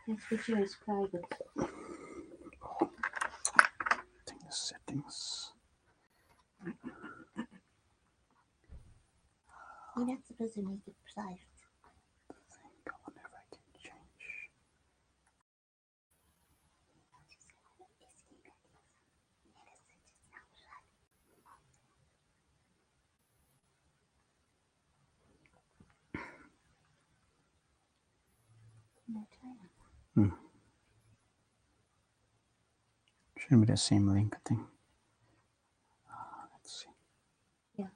This video is private. Settings. You're not supposed to make it private. I wonder if I can change. Should be the same link, I think. Let's see. Yeah.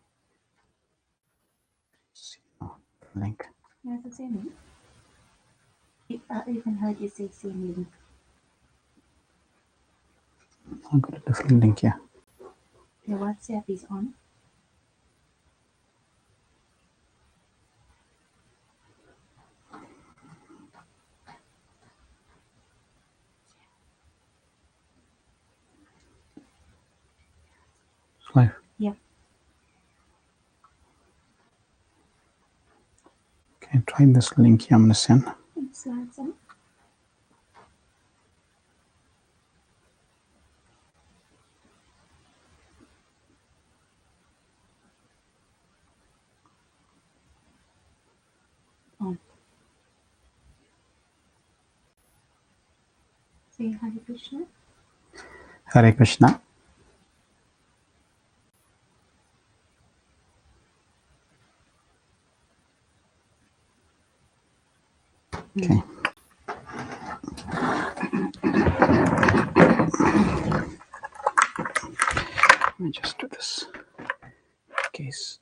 Let's see. No, link. Yeah, it's the same link. I even heard you say same link. I've got a different link here. Your WhatsApp is on. It's live. Yeah. Okay, try this link here I'm going to send. It's on. Say Hare Krishna. Hare Krishna. Okay. Let me just do this in case.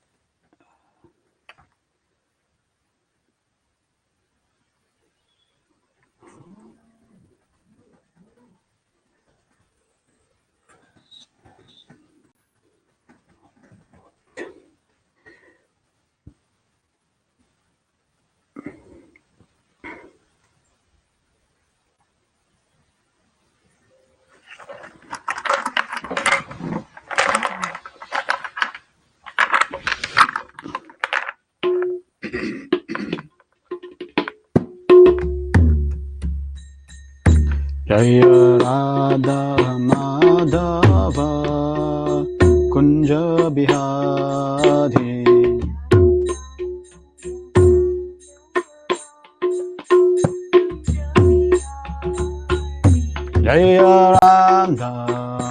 Jaya Radha Madhava Kunja Bihari Jaya Radha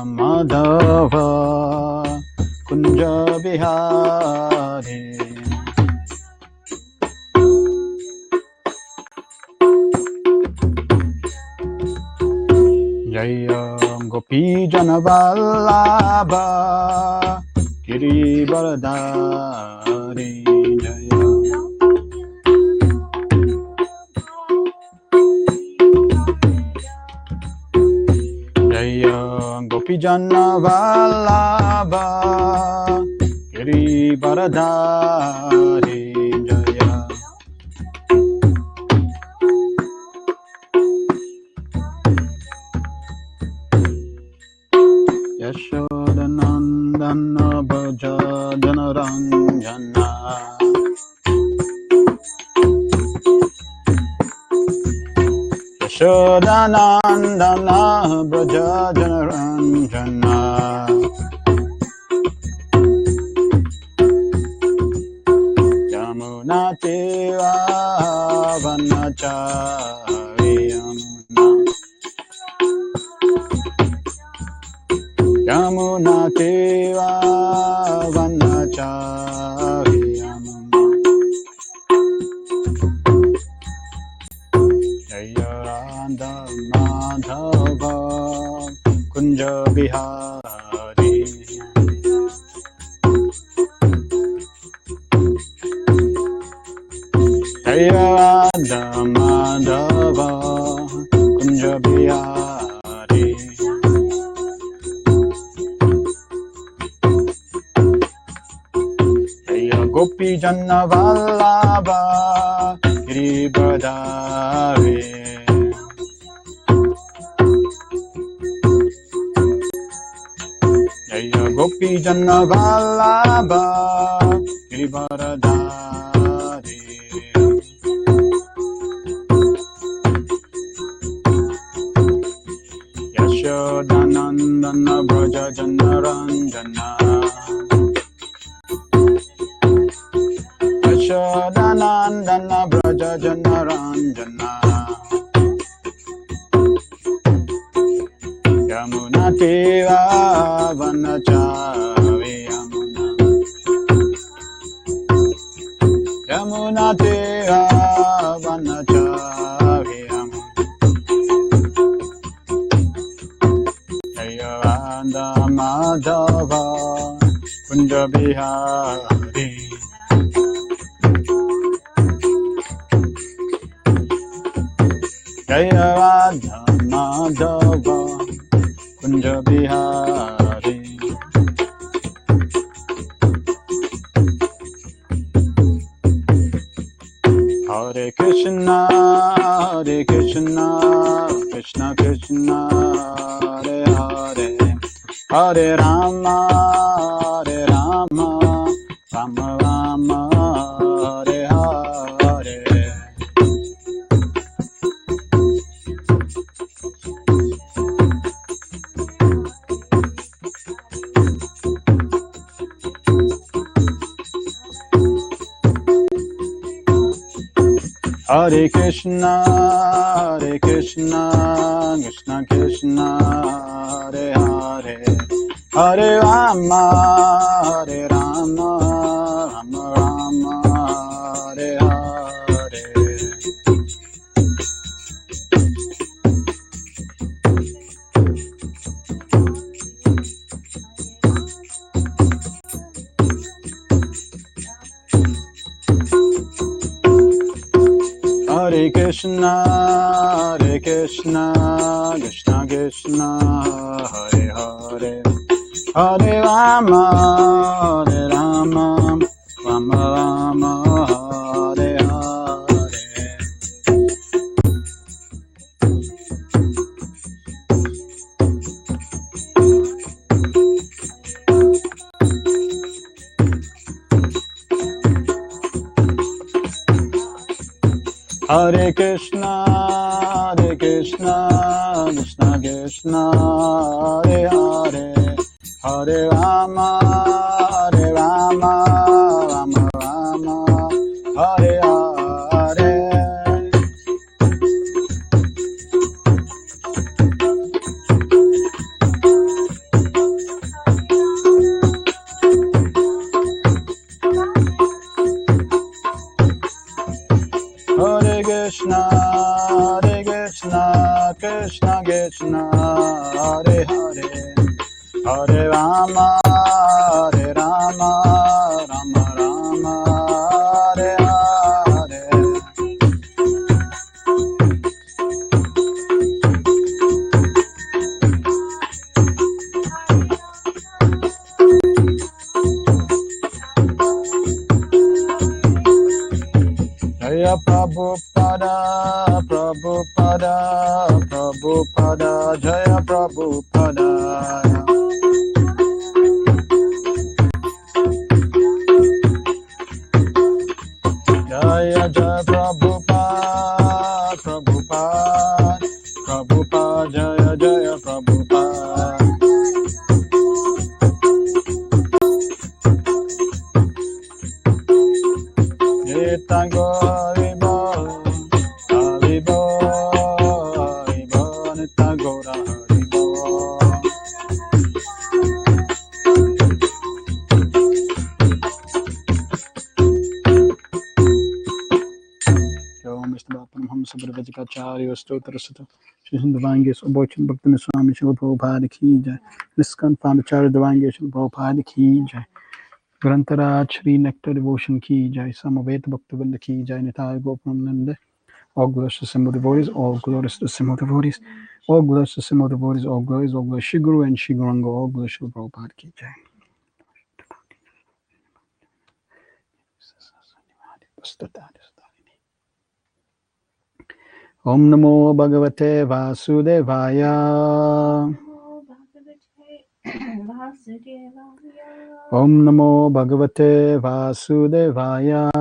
Madhava Kunja Bihari Jaya Gopi Janavallabha Giri Baradari Jaya Jaya Gopi Janavallabha Giri Baradari Jaya Yashodanandana Bhaja Janaranjana Yashodanandana Bhaja Janaranjana Yamuna Teva Vanachari Yamuna Teva Vanachari Yamuna Jaya Radha Madhava Kunja Bihari Jaya Radha Madhava Kunja Bihari Gopi Janavallabha Giri Baradari Jaya Gopi Janavallabha Giri Baradari Nandana Braja Janaranjana Yashodanandana Braja Janaranjana Yamuna Tiva Vanachari Yamuna Tiva Vanachari Jayavanda Madhava Kunja Bihari Jayavanda Madhava Kunja Bihari Hare Krishna, Krishna Krishna, Hare Hare, Hare Rama, Rama Rama, Hare Hare. Hare Krishna, Krishna Krishna, Hare Hare, Hare Rama, Rama Rama, Hare Hare. Hare Krishna, Krishna Krishna, Hare Hare, Hare Rama, Rama Rama, Hare Hare. Hare Krishna, Krishna Krishna, Hare Hare, Hare Rama, Rama Rama, Hare Hare. Hare Krishna, Krishna Krishna, Hare Hare, Hare Rama, Rama Rama, Hare Hare. Jaya Prabhupada, Jaya Prabhupada. Jaya Prabhupada, Jaya Prabhupada. Nitango Haribo, Nitango Haribo. Om Mr. Bapam Ham Sabravajikacharya Stotra Sutta Shishan Devangesh Obochan Bhaktan Swami Shiva Prabhupada Ki Jai Niskan Pamachara Devangesh Prabhupada Ki Jai Grantaraj Shri Nectar Devotion Ki Jai Samavet Bhaktivinoda Ki Jai Nitai Gopananda. All glories to Simple devotees, all glories to Simple devotees, all glories to Simple devotees, all glories, Shri Guru and Shri Guranga, all glories to Prabhupada Ki Jai. Om Namo Bhagavate Vasudevaya. Om Namo Bhagavate Vasudevaya.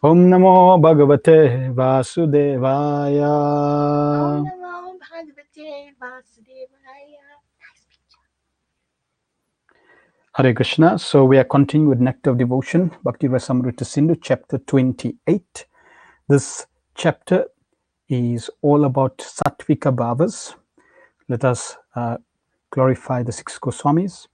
Om Namo Bhagavate Vasudevaya. Vasudevaya. Nice picture. Hare Krishna. So we are continuing with Nectar of Devotion, Bhakti Rasamrita Sindhu, chapter 28. This chapter is all about Sattvika Bhavas. Let us glorify the six Goswamis.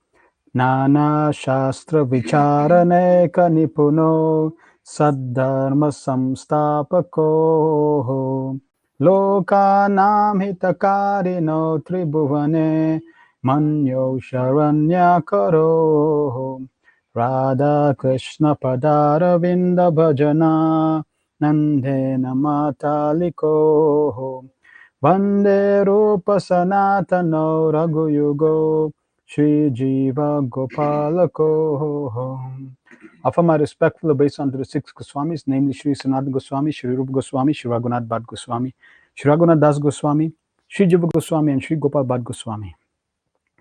Nana Shastra Vicharaneka Nipuno Saddharma Samstapako Lokanam Hitakarino Tribhuvane Manyo Sharanyakaro Radha Krishna Padara Vinda Bhajana Nandena Mataliko Vande Rupa Sanatano Raghuyugo Shri Jiva Gopalako. Offer my respectful obeisance to the six Goswamis, namely Shri Sanatana Goswami, Shri Rupa Goswami, Shri Raghunath Bhatt Goswami, Shri Raghunath Das Goswami, Shri Jiva Goswami, and Shri Gopal Bhatt Goswami,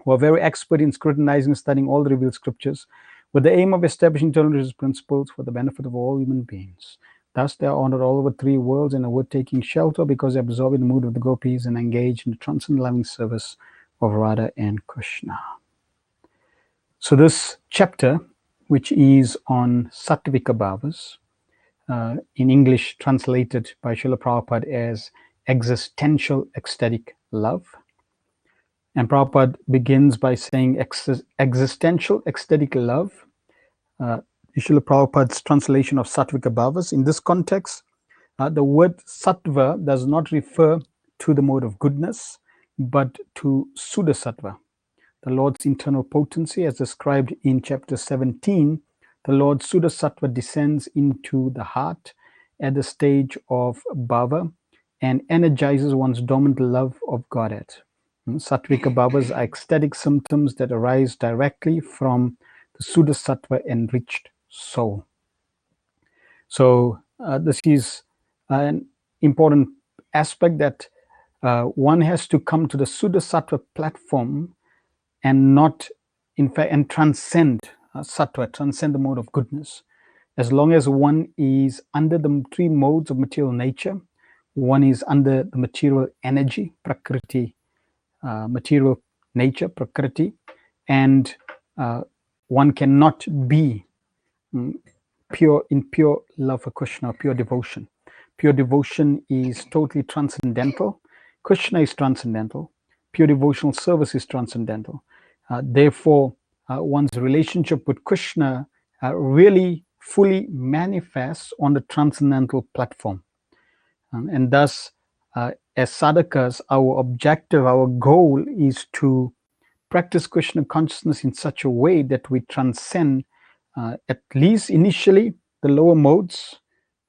who are very expert in scrutinizing and studying all the revealed scriptures with the aim of establishing eternal religious principles for the benefit of all human beings. Thus, they are honored all over three worlds and are worth taking shelter because they absorb in the mood of the gopis and engage in the transcendent loving service of Radha and Krishna. So this chapter, which is on Sattvika Bhavas, in English translated by Srila Prabhupada as existential ecstatic love. And Prabhupada begins by saying existential ecstatic love. Srila Prabhupada's translation of Sattvika Bhavas. In this context, the word sattva does not refer to the mode of goodness, but to Sudasattva, the Lord's internal potency, as described in chapter 17. The Lord Sudasattva descends into the heart at the stage of bhava and energizes one's dormant love of Godhead. Sattvika bhavas are ecstatic symptoms that arise directly from the Sudasattva enriched soul. So this is an important aspect that one has to come to the Sudasattva platform and not, in fact, and transcend sattva, transcend the mode of goodness. As long as one is under the three modes of material nature, one is under the material energy, prakriti, material nature, prakriti, and one cannot be pure love for Krishna, pure devotion. Pure devotion is totally transcendental. Krishna is transcendental. Pure devotional service is transcendental. Therefore, one's relationship with Krishna really fully manifests on the transcendental platform. And thus, as sadhakas, our objective, our goal is to practice Krishna consciousness in such a way that we transcend, at least initially, the lower modes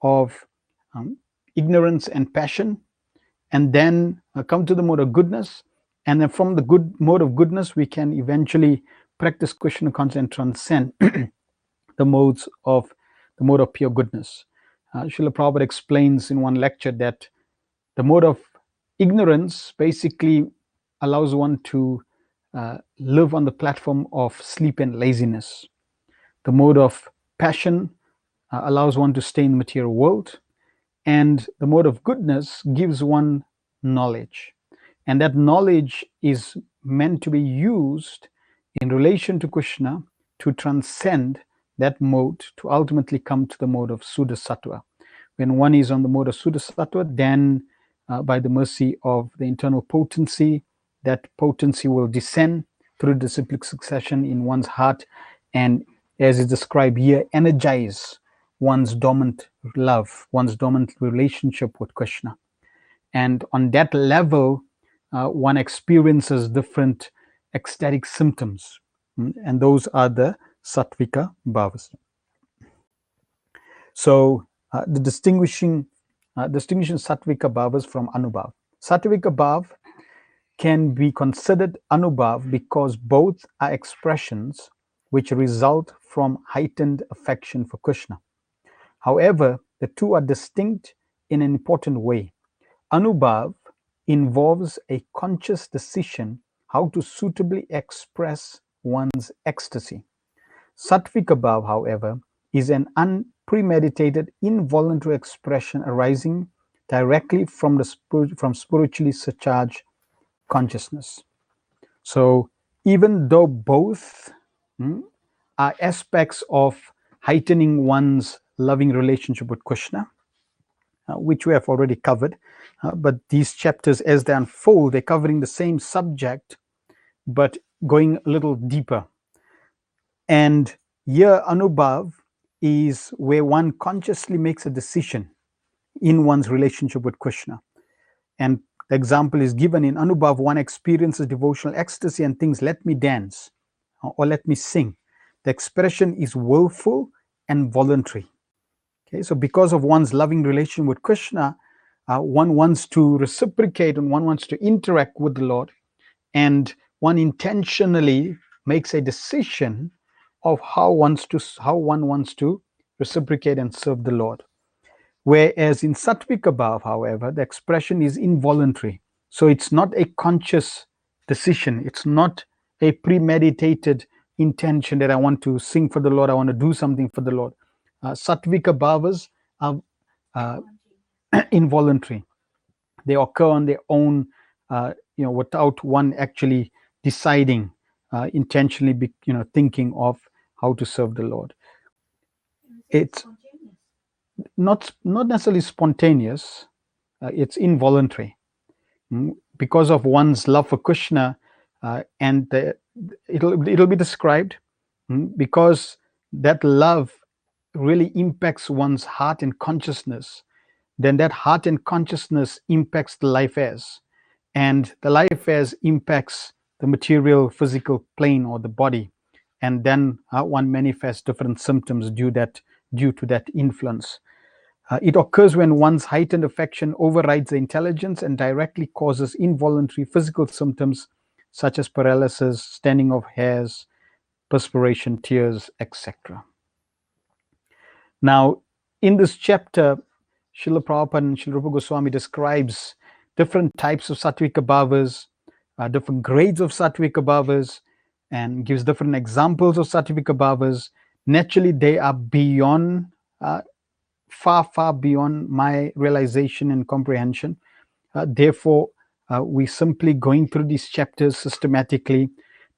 of ignorance and passion, and then come to the mode of goodness. And then from the good mode of goodness, we can eventually practice Krishna consciousness and transcend the mode of pure goodness. Srila Prabhupada explains in one lecture that the mode of ignorance basically allows one to live on the platform of sleep and laziness. The mode of passion allows one to stay in the material world, and the mode of goodness gives one knowledge. And that knowledge is meant to be used in relation to Krishna to transcend that mode, to ultimately come to the mode of Sudasattva. When one is on the mode of Sudasattva, then by the mercy of the internal potency, that potency will descend through the cyclic succession in one's heart, and as is described here, energize one's dormant love, one's dormant relationship with Krishna. And on that level, one experiences different ecstatic symptoms, and those are the Sattvika Bhavas. So the distinguishing Sattvika Bhavas from Anubhav. Sattvika Bhav can be considered Anubhav because both are expressions which result from heightened affection for Krishna. However, the two are distinct in an important way. Anubhav involves a conscious decision how to suitably express one's ecstasy. Sattvika Bhav, however, is an unpremeditated, involuntary expression arising directly from spiritually surcharged consciousness. So even though both are aspects of heightening one's loving relationship with Krishna, which we have already covered, but these chapters, as they unfold, they're covering the same subject, but going a little deeper. And here, Anubhav is where one consciously makes a decision in one's relationship with Krishna. And the example is given in Anubhav. One experiences devotional ecstasy and thinks, let me dance or let me sing. The expression is willful and voluntary. Okay, so because of one's loving relation with Krishna, one wants to reciprocate and one wants to interact with the Lord, and one intentionally makes a decision of how one wants to reciprocate and serve the Lord. Whereas in Sattvika Bhav, however, the expression is involuntary. So it's not a conscious decision. It's not a premeditated intention that I want to sing for the Lord, I want to do something for the Lord. Sattvika Bhavas are involuntary. They occur on their own, without one actually deciding, intentionally, thinking of how to serve the Lord. It's not necessarily spontaneous. It's involuntary. Because of one's love for Krishna, and it'll be described, because that love really impacts one's heart and consciousness, then that heart and consciousness impacts the life as, and the life as impacts the material physical plane or the body, and then one manifests different symptoms due to that influence. It occurs when one's heightened affection overrides the intelligence and directly causes involuntary physical symptoms such as paralysis, standing of hairs, perspiration, tears, etc. Now, in this chapter, Srila Prabhupada and Srila Rupa Goswami describes different types of Sattvika Bhavas, different grades of Sattvika Bhavas, and gives different examples of Sattvika Bhavas. Naturally, they are beyond, far beyond my realization and comprehension. Therefore, we simply going through these chapters systematically,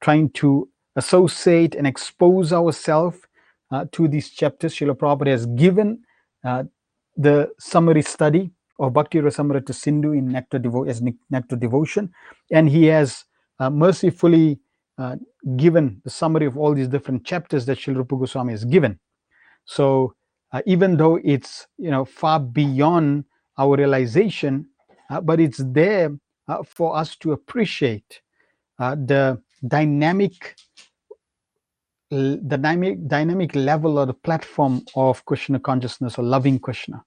trying to associate and expose ourselves to these chapters. Srila Prabhupada has given the summary study of Bhakti Rasamrita Sindhu in Nectar Devotion, and he has mercifully given the summary of all these different chapters that Srila Rupa Goswami has given. So even though it's far beyond our realization, but it's there for us to appreciate the dynamic level or the platform of Krishna consciousness or loving Krishna.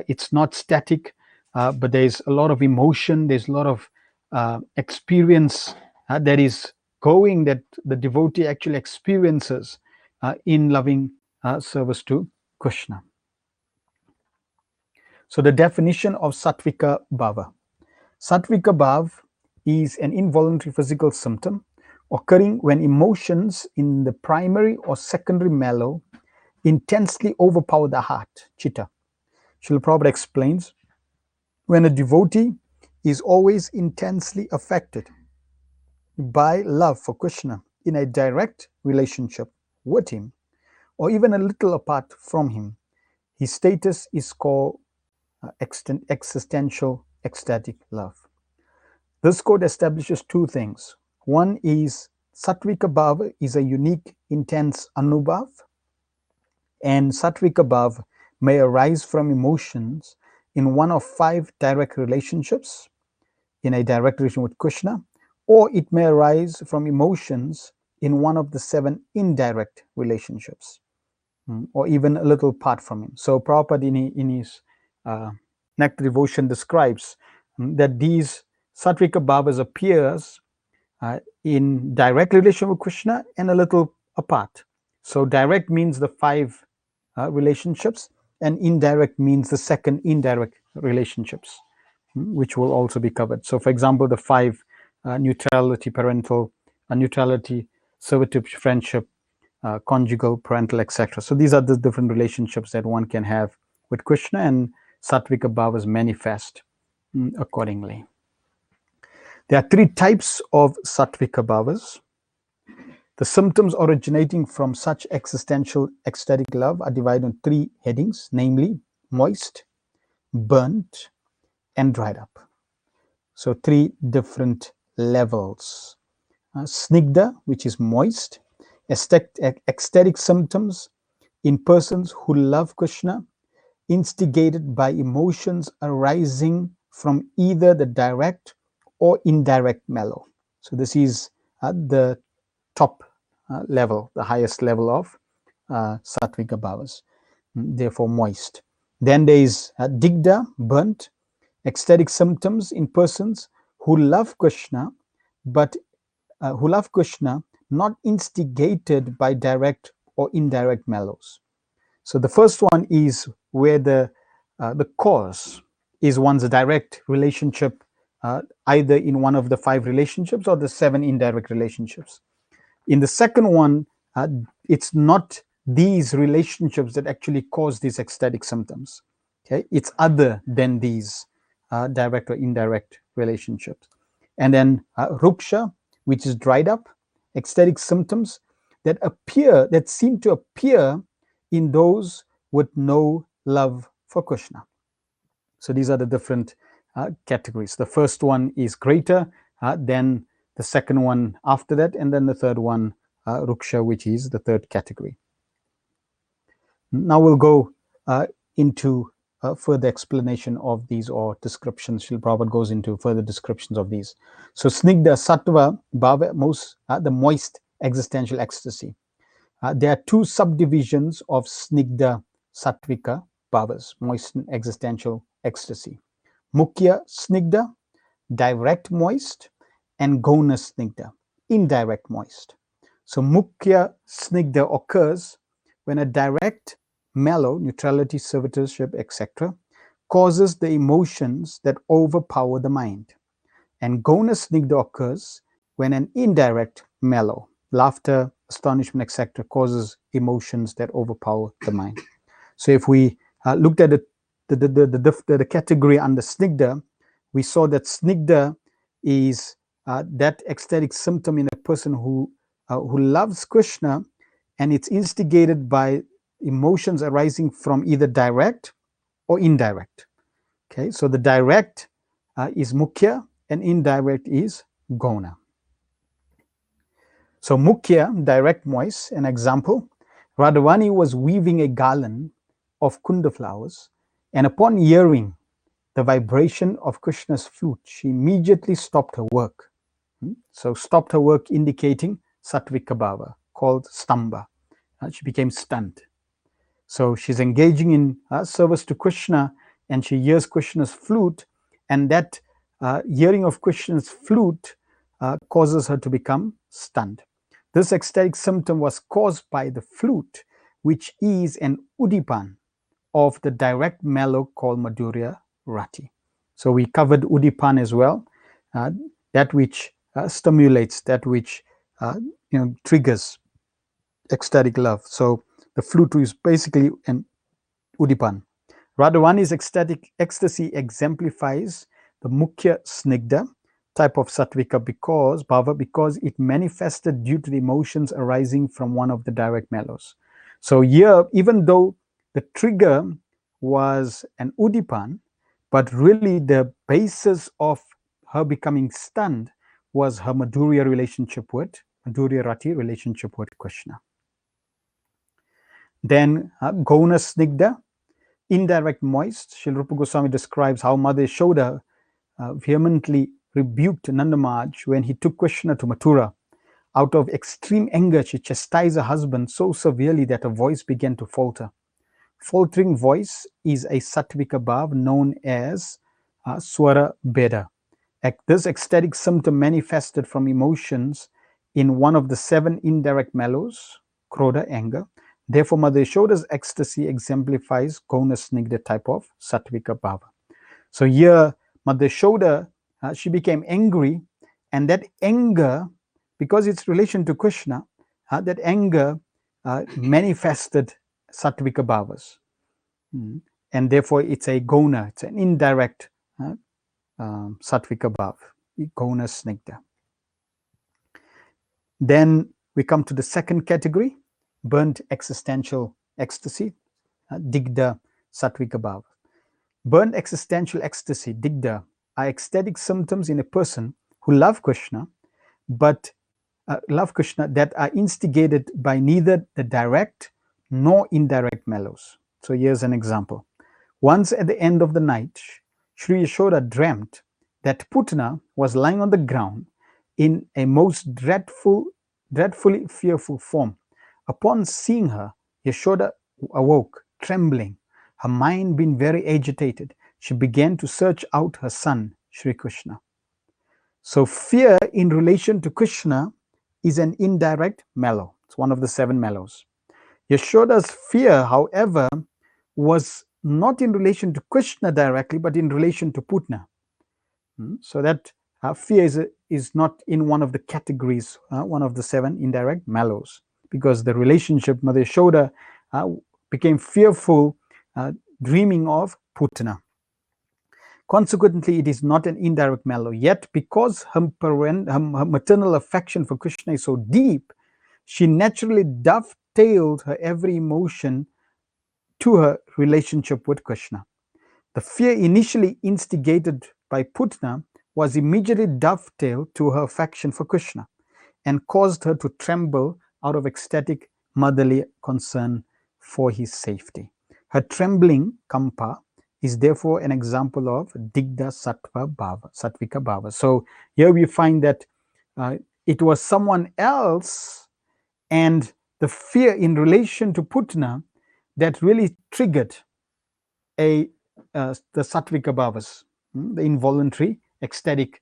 It's not static, but there's a lot of emotion, there's a lot of experience that is going, that the devotee actually experiences in loving service to Krishna. So the definition of Sattvika Bhava. Sattvika Bhav is an involuntary physical symptom occurring when emotions in the primary or secondary mellow intensely overpower the heart, chitta. Srila Prabhupada explains, when a devotee is always intensely affected by love for Krishna in a direct relationship with him, or even a little apart from him, his status is called existential ecstatic love. This code establishes two things. One is Sattvika Bhava is a unique, intense Anubhav, and Sattvika Bhav may arise from emotions in one of 5 direct relationships, in a direct relation with Krishna, or it may arise from emotions in one of the 7 indirect relationships, or even a little apart from him. So Prabhupada in his Nectar Devotion describes that these Sattvika Bhavas appears in direct relation with Krishna and a little apart. So direct means the 5 relationships, and indirect means the 2nd indirect relationships, which will also be covered. So for example, the 5 neutrality, parental, neutrality, servitude, friendship, conjugal, parental, etc. So these are the different relationships that one can have with Krishna, and Sattvika Bhavas manifest accordingly. There are three types of sattvika bhavas. The symptoms originating from such existential ecstatic love are divided in three headings, namely moist, burnt, and dried up. So three different levels. Snigdha, which is moist, ecstatic symptoms in persons who love Krishna, instigated by emotions arising from either the direct or indirect mellow. So this is the top level, the highest level of sattvika bhavas, therefore moist. Then there is digdha, burnt, ecstatic symptoms in persons who love Krishna, but who love Krishna not instigated by direct or indirect mellows. So the first one is where the cause is one's direct relationship, either in one of the 5 relationships or the 7 indirect relationships. In the second one, it's not these relationships that actually cause these ecstatic symptoms. Okay, it's other than these direct or indirect relationships. And then ruksha, which is dried up, ecstatic symptoms that seem to appear in those with no love for Krishna. So these are the different categories. The first one is greater, then the second one after that, and then the third one, ruksha, which is the third category. Now we'll go into further explanation of these, or descriptions. Srila Prabhupada goes into further descriptions of these. So snigdha, sattva, bhava, the moist existential ecstasy. There are 2 subdivisions of snigdha sattvika bhavas, moist existential ecstasy. Mukhya snigdha, direct moist, and gona snigdha, indirect moist. So mukhya snigdha occurs when a direct mellow, neutrality, servitorship, etc., causes the emotions that overpower the mind. And gona snigdha occurs when an indirect mellow, laughter, astonishment, etc., causes emotions that overpower the mind. So if we looked at the category under snigdha, we saw that snigdha is that ecstatic symptom in a person who loves Krishna, and it's instigated by emotions arising from either direct or indirect. Okay, so the direct is mukhya and indirect is gona. So mukhya, direct moist, an example. Radhavani was weaving a garland of kunda flowers, and upon hearing the vibration of Krishna's flute, she immediately stopped her work. So stopped her work, indicating sattvika bhava, called stamba. She became stunned. So she's engaging in service to Krishna, and she hears Krishna's flute, and that hearing of Krishna's flute causes her to become stunned. This ecstatic symptom was caused by the flute, which is an udipan of the direct mellow called Madhurya Rati. So we covered udipan as well, that which stimulates, that which triggers ecstatic love. So the flute is basically an udipan. Radhavani's ecstatic ecstasy exemplifies the mukhya snigdha type of sattvika bhava, because it manifested due to the emotions arising from one of the direct mellows. So here, even though the trigger was an udipan, but really the basis of her becoming stunned was her Madhurya Rati relationship with Krishna. Then Gona Snigdha, indirect moist. Srila Rupa Goswami describes how Mother Yashoda vehemently rebuked Nanda Maharaj when he took Krishna to Mathura. Out of extreme anger, she chastised her husband so severely that her voice began to falter. Faltering voice is a sattvika bhav known as swara beda. This ecstatic symptom manifested from emotions in one of the 7 indirect mellows, krodha, anger. Therefore, Mother Yashoda's ecstasy exemplifies Gona Snigdha type of sattvika bhava. So here, Mother Yashoda, she became angry, and that anger, because it's relation to Krishna, that anger manifested sattvika bhavas. And therefore, it's a gona, it's an indirect sattvika bhav. Gona Snigdha. Then we come to the second category, burnt existential ecstasy, Digdha Sattvika Bhava. Burnt existential ecstasy, Digdha, are ecstatic symptoms in a person who love Krishna, but love Krishna that are instigated by neither the direct nor indirect mellows. So here's an example. Once at the end of the night, Sri Yashoda dreamt that Putana was lying on the ground in a most dreadfully fearful form. Upon seeing her, Yashoda awoke, trembling, her mind being very agitated. She began to search out her son, Sri Krishna. So, fear in relation to Krishna is an indirect mellow. It's one of the 7 mellows. Yashoda's fear, however, was not in relation to Krishna directly, but in relation to Putna. So that fear is not in one of the categories, one of the 7 indirect mellows, because the relationship, Mother Yashoda became fearful, dreaming of Putna. Consequently, it is not an indirect mellow. Yet, because her maternal affection for Krishna is so deep, she naturally dovetailed her every emotion to her relationship with Krishna. The fear initially instigated by Putna was immediately dovetailed to her affection for Krishna and caused her to tremble out of ecstatic motherly concern for his safety. Her trembling, Kampa, is therefore an example of Digdha Sattvika Bhava. So here we find that it was someone else and the fear in relation to Putna that really triggered the Sattvika Bhavas, the involuntary, ecstatic,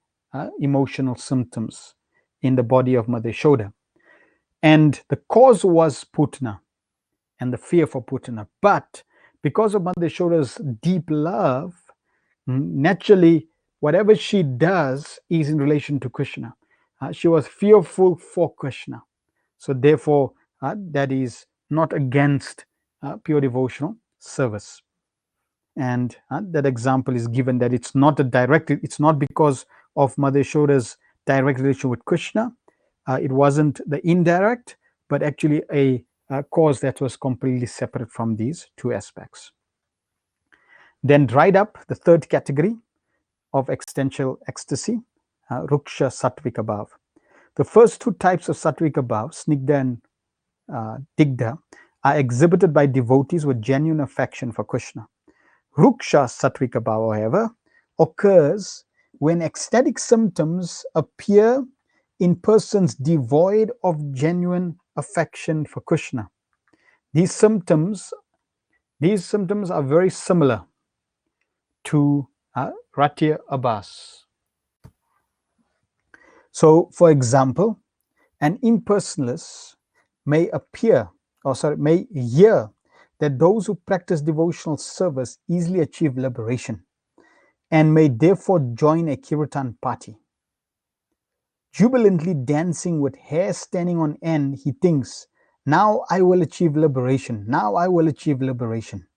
emotional symptoms in the body of Mother Yashoda. And the cause was Putna and the fear for Putna. But because of Mother Yashoda's deep love, naturally, whatever she does is in relation to Krishna. She was fearful for Krishna. So therefore, that is not against pure devotional service. And that example is given that it's not it's not because of Mother Yashoda's direct relation with Krishna. It wasn't the indirect, but actually a cause that was completely separate from these 2 aspects. Then dried up, the third category of existential ecstasy, Ruksha Sattvika Bhav. The first 2 types of Sattvika Bhav, Snigdha and Digdha, are exhibited by devotees with genuine affection for Krishna. Ruksha Sattvika Bhava, however, occurs when ecstatic symptoms appear in persons devoid of genuine affection for Krishna. These symptoms are very similar to Ratya Abhas. So, for example, an impersonalist may hear that those who practice devotional service easily achieve liberation and may therefore join a kirtan party. Jubilantly dancing with hair standing on end, he thinks, now I will achieve liberation, now I will achieve liberation.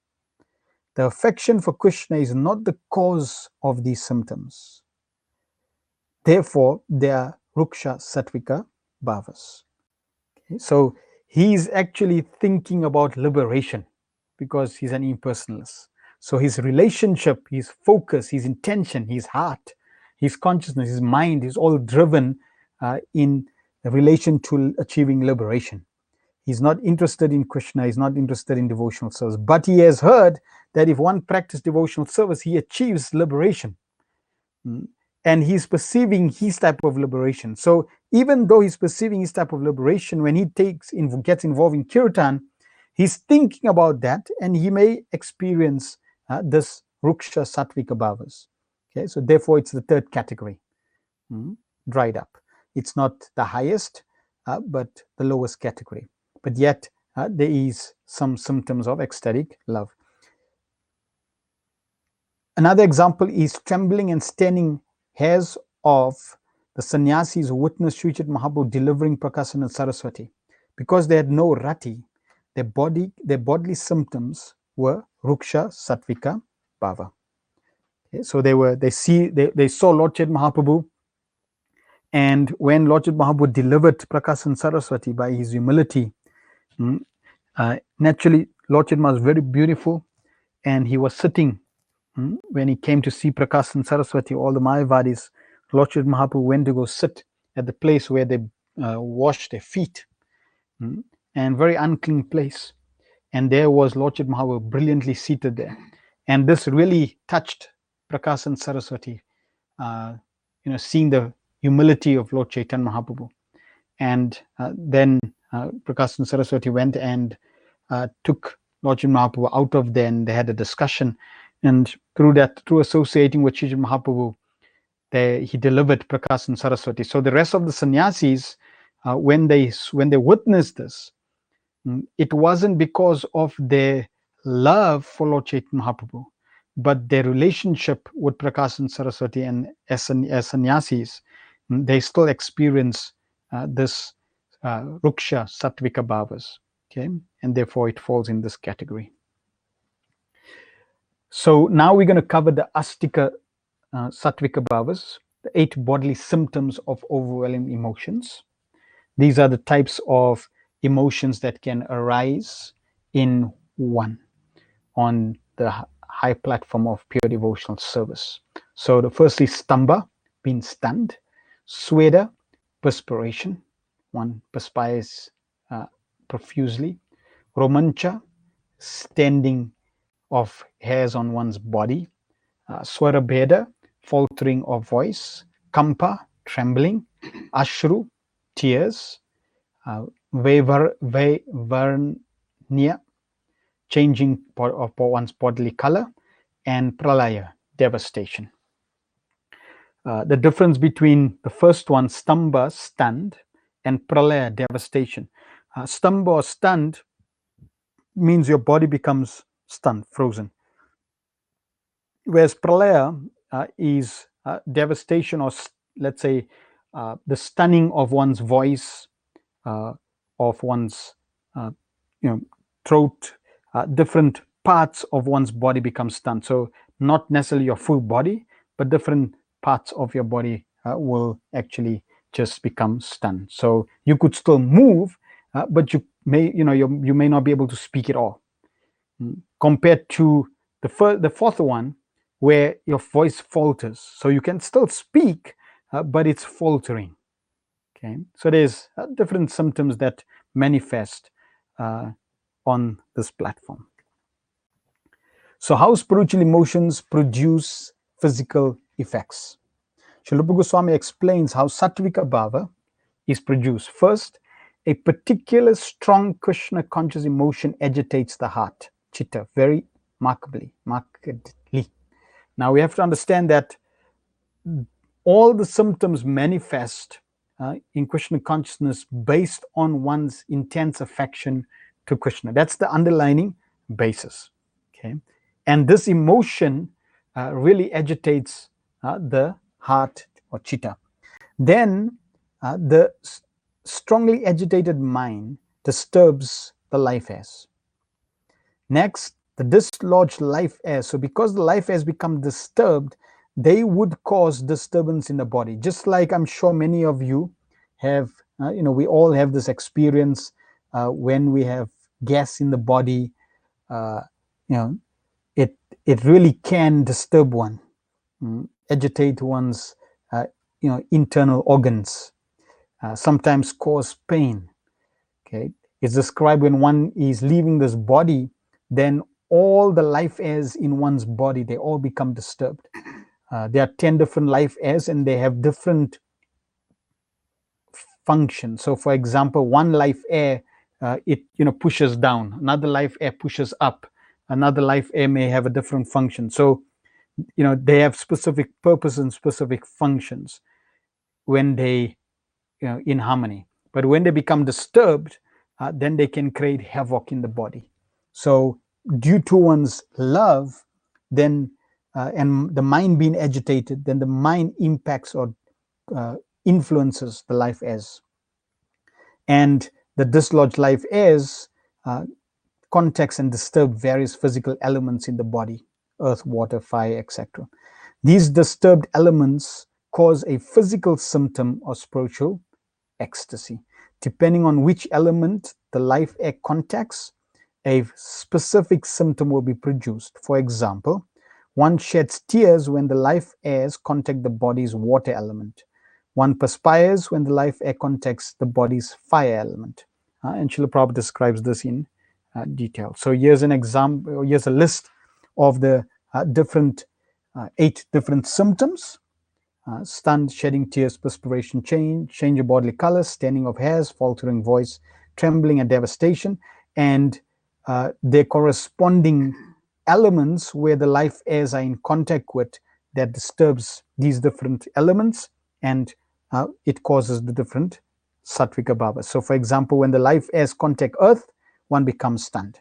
The affection for Krishna is not the cause of these symptoms. Therefore, they are Ruksha Sattvika Bhavas. Okay? So he's actually thinking about liberation because he's an impersonalist. So his relationship, his focus, his intention, his heart, his consciousness, his mind is all driven in relation to achieving liberation. He's not interested in Krishna, he's not interested in devotional service, but he has heard that if one practices devotional service, he achieves liberation. And he's perceiving his type of liberation. So even though he's perceiving his type of liberation, when he gets involved in kirtan, he's thinking about that, and he may experience this Ruksha Sattvika Bhavas. Okay, so therefore it's the third category, dried up. It's not the highest, but the lowest category. But yet there is some symptoms of ecstatic love. Another example is trembling and standing hairs of the sannyasis who witnessed Sri Chaitanya Mahaprabhu delivering Prakasana and Saraswati. Because they had no rati, their bodily symptoms were Ruksha Sattvika Bhava. Okay, so they saw Lord Chaitanya Mahaprabhu And when Lord Chaitanya Mahaprabhu delivered Prakasana Saraswati by his humility, naturally Lord Chaitanya was very beautiful, and he was sitting. When he came to see Prakasana Saraswati, all the Mayavadis, Lord Chaitanya Mahaprabhu went to go sit at the place where they washed their feet, and very unclean place. And there was Lord Chaitanya Mahaprabhu brilliantly seated there. And this really touched Prakasana Saraswati, seeing the humility of Lord Chaitanya Mahaprabhu. And then Prakasana Saraswati went and took Lord Chaitanya Mahaprabhu out of there, and they had a discussion. And through associating with Chaitanya Mahaprabhu, he delivered Prakasana Saraswati. So the rest of the sannyasis, when they witnessed this, it wasn't because of their love for Lord Chaitanya Mahaprabhu, but their relationship with Prakasana Saraswati, and as sannyasis, they still experience this ruksha sattvika bhavas. Okay, and therefore it falls in this category. So now we're going to cover the astika sattvika bhavas, the 8 bodily symptoms of overwhelming emotions. These are the types of emotions that can arise in one on the high platform of pure devotional service. So the first is stamba, being stunned; sweda, perspiration, one perspires profusely; romancha, standing of hairs on one's body; swarabheda, faltering of voice; kampa, trembling; ashru, tears; Vaivarnya, changing of one's bodily color; and pralaya, devastation. The difference between the first one, stamba, stunned, and pralaya, devastation. Stamba or stunned means your body becomes stunned, frozen. Whereas pralaya is devastation, or let's say the stunning of one's voice, of one's throat, different parts of one's body become stunned. So not necessarily your full body, but different parts of your body will actually just become stunned. So you could still move, but you may not be able to speak at all. Compared to the fourth one, where your voice falters, so you can still speak, but it's faltering. Okay, so there's different symptoms that manifest on this platform. So how spiritual emotions produce physical effects? Srila Rupa Goswami explains how sattvika bhava is produced. First, a particular strong Krishna conscious emotion agitates the heart, chitta, very markedly. Now we have to understand that all the symptoms manifest in Krishna consciousness based on one's intense affection to Krishna. That's the underlying basis. Okay, and this emotion really agitates the heart or chitta. Then the strongly agitated mind disturbs the life airs. Next, the dislodged life airs. So because the life airs become disturbed, they would cause disturbance in the body. Just like I'm sure many of you have, we all have this experience when we have gas in the body. It really can disturb one, agitate one's internal organs, sometimes cause pain. Okay, it's described when one is leaving this body, then all the life airs in one's body, they all become disturbed. There are 10 different life airs, and they have different functions. So for example, one life air, it pushes down; another life air pushes up; another life air may have a different function. So they have specific purpose and specific functions when they in harmony. But when they become disturbed, then they can create havoc in the body. So due to one's love, then and the mind being agitated, then the mind impacts or influences the life airs. And the dislodged life airs context and disturb various physical elements in the body: earth, water, fire, etc. These disturbed elements cause a physical symptom or spiritual ecstasy. Depending on which element the life air contacts, a specific symptom will be produced. For example, one sheds tears when the life airs contact the body's water element. One perspires when the life air contacts the body's fire element. And Srila Prabhupada describes this in detail. So here's an example, here's a list of the different 8 different symptoms. Stunned, shedding tears, perspiration, change of bodily color, standing of hairs, faltering voice, trembling and devastation, and their corresponding elements where the life airs are in contact with that disturbs these different elements, and it causes the different sattvika bhavas. So for example, when the life airs contact earth, one becomes stunned.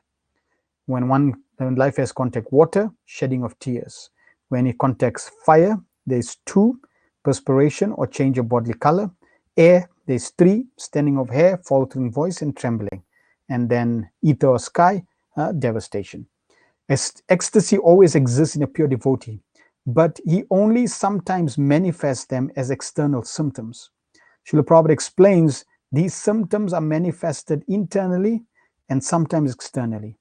When life airs contact water, shedding of tears. When it contacts fire, there's 2, perspiration or change of bodily color. Air, there's 3, standing of hair, faltering voice, and trembling. And then ether or sky, devastation. Ecstasy always exists in a pure devotee, but he only sometimes manifests them as external symptoms. Srila Prabhupada explains these symptoms are manifested internally and sometimes externally.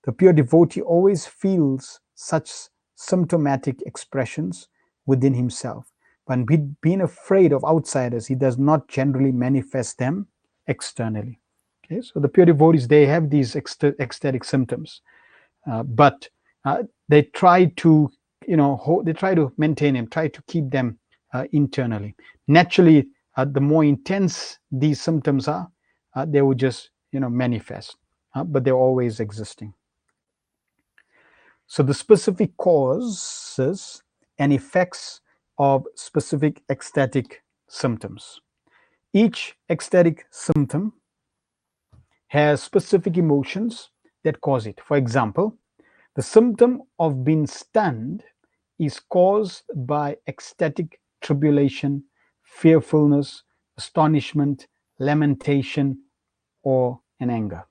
The pure devotee always feels such symptomatic expressions within himself. But being afraid of outsiders, he does not generally manifest them externally. Okay, so the pure devotees, they have these ecstatic symptoms, but they try to, they try to maintain them, try to keep them internally. Naturally, the more intense these symptoms are, they will just, manifest, but they're always existing. So the specific causes and effects of specific ecstatic symptoms. Each ecstatic symptom has specific emotions that cause it. For example, the symptom of being stunned is caused by ecstatic tribulation, fearfulness, astonishment, lamentation, or an anger.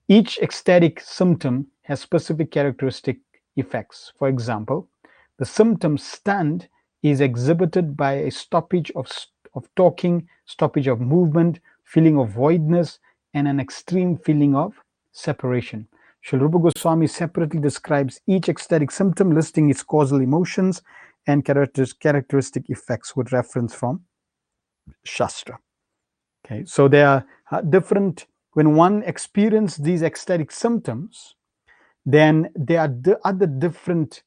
Each ecstatic symptom has specific characteristic effects. For example, the symptom stunned is exhibited by a stoppage of talking, stoppage of movement, feeling of voidness, and an extreme feeling of separation. Srila Rupa Goswami separately describes each ecstatic symptom, listing its causal emotions and characteristic effects with reference from Shastra. Okay, so there are different, when one experiences these ecstatic symptoms, then there are other different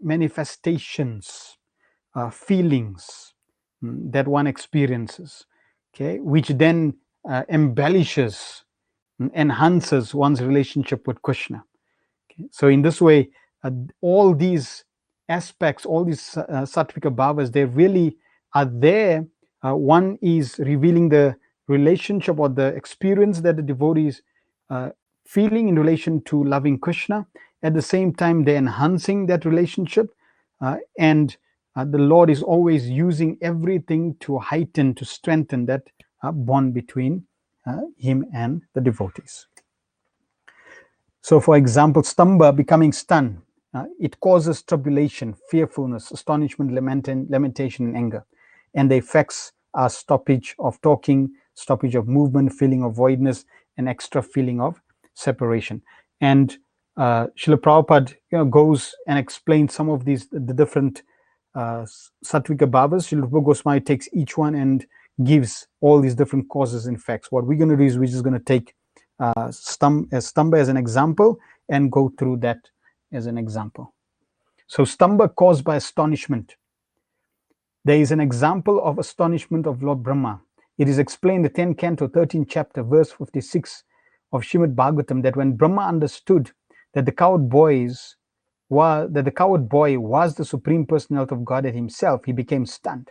manifestations, feelings that one experiences, okay, which then embellishes, enhances one's relationship with Krishna. Okay? So in this way, all these aspects, all these sattvika bhavas, they really are there. One is revealing the relationship or the experience that the devotee is feeling in relation to loving Krishna. At the same time, they're enhancing that relationship, and the Lord is always using everything to heighten, to strengthen that bond between him and the devotees. So, for example, stamba, becoming stunned, it causes tribulation, fearfulness, astonishment, lamentation, and anger. And the effects are stoppage of talking, stoppage of movement, feeling of voidness, and extra feeling of separation. And Srila Prabhupada goes and explains some of these, the different sattvika bhavas. Srila Rupa Goswami takes each one and gives all these different causes and effects. What we're going to do is we're just going to take stamba as an example and go through that as an example. So stamba caused by astonishment. There is an example of astonishment of Lord Brahma. It is explained in the 10th canto, 13th chapter, verse 56 of Srimad Bhagavatam, that when Brahma understood that the coward boy was the Supreme Personality of Godhead himself, he became stunned.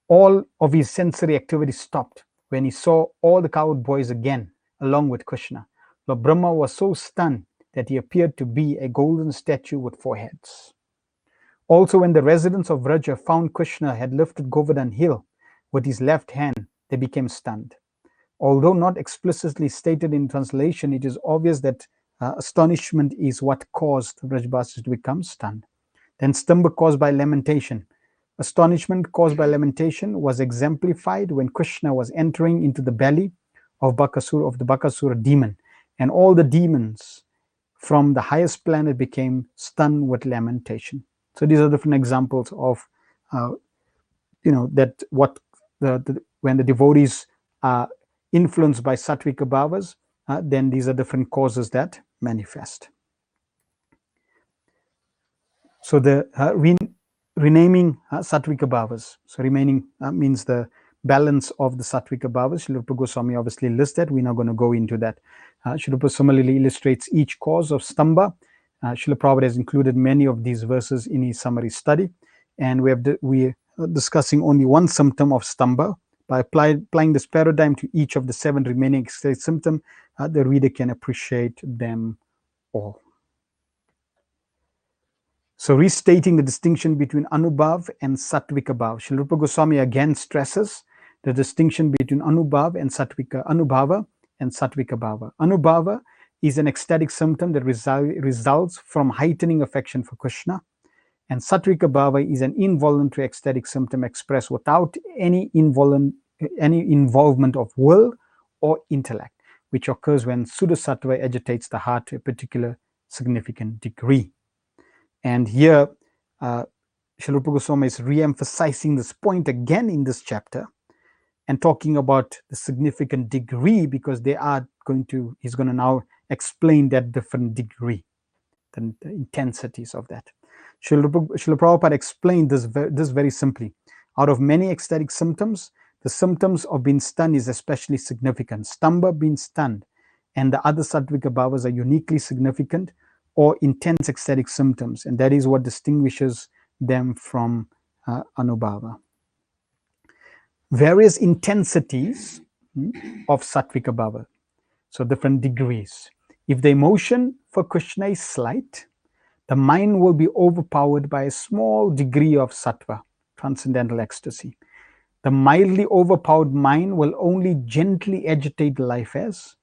All of his sensory activity stopped when he saw all the coward boys again, along with Krishna. Lord Brahma was so stunned that he appeared to be a golden statue with 4 heads. Also, when the residents of Vraja found Krishna had lifted Govardhan hill with his left hand, they became stunned. Although not explicitly stated in translation, it is obvious that astonishment is what caused Vrajbasis to become stunned. Then stamba caused by lamentation. Astonishment caused by lamentation was exemplified when Krishna was entering into the belly of the Bakasura demon, and all the demons from the highest planet became stunned with lamentation. So these are different examples of, that what when the devotees are influenced by sattvika bhavas, then these are different causes that manifest. So the renaming sattvika bhavas. So remaining means the balance of the sattvika bhavas. Srila Rupa Goswami obviously lists that. We're not going to go into that. Srila Rupa similarly illustrates each cause of stamba. Srila Prabhupada has included many of these verses in his summary study, and we are discussing only one symptom of stamba. By applying this paradigm to each of the 7 remaining symptoms, the reader can appreciate them all. So restating the distinction between Anubhav and Sattvika Bhav, Srila Rupa Goswami again stresses the distinction between Anubhav and Anubhava and Sattvika Bhava. Anubhava is an ecstatic symptom that results from heightening affection for Krishna, and Sattvika Bhava is an involuntary ecstatic symptom expressed without any involvement of will or intellect, which occurs when Sudasattva agitates the heart to a particular significant degree. And here, Srila Rupa Goswami is re-emphasizing this point again in this chapter and talking about the significant degree, because he's going to now explain that different degree, the intensities of that. Srila Prabhupada explained this very simply. Out of many ecstatic symptoms, the symptoms of being stunned is especially significant. Stamba, being stunned, and the other sattvika bhavas are uniquely significant or intense ecstatic symptoms, and that is what distinguishes them from Anubhava. Various intensities of sattvika bhava, so different degrees. If the emotion for Krishna is slight, the mind will be overpowered by a small degree of sattva, transcendental ecstasy. The mildly overpowered mind will only gently agitate the life airs,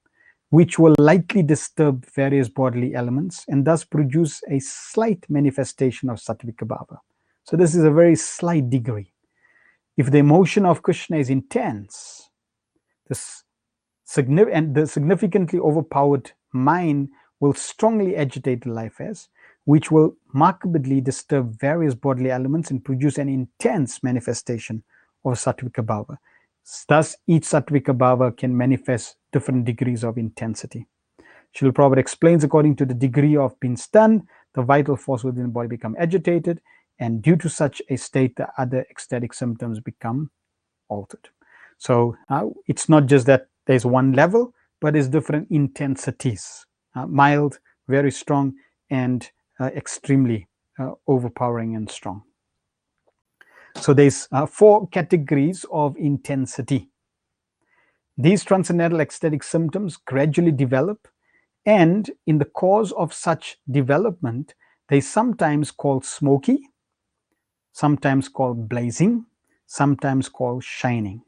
which will lightly disturb various bodily elements and thus produce a slight manifestation of sattvika bhava. So this is a very slight degree. If the emotion of Krishna is intense, the significantly overpowered mind will strongly agitate the life airs, which will markedly disturb various bodily elements and produce an intense manifestation of sattvika bhava. Thus, each sattvika bhava can manifest different degrees of intensity. Srila Prabhupada explains, according to the degree of being stunned, the vital force within the body become agitated, and due to such a state, the other ecstatic symptoms become altered. So it's not just that there's one level, but there's different intensities, mild, very strong, and extremely overpowering and strong. So there's 4 categories of intensity. These transcendental ecstatic symptoms gradually develop, and in the course of such development, they sometimes called smoky, sometimes called blazing, sometimes called shining.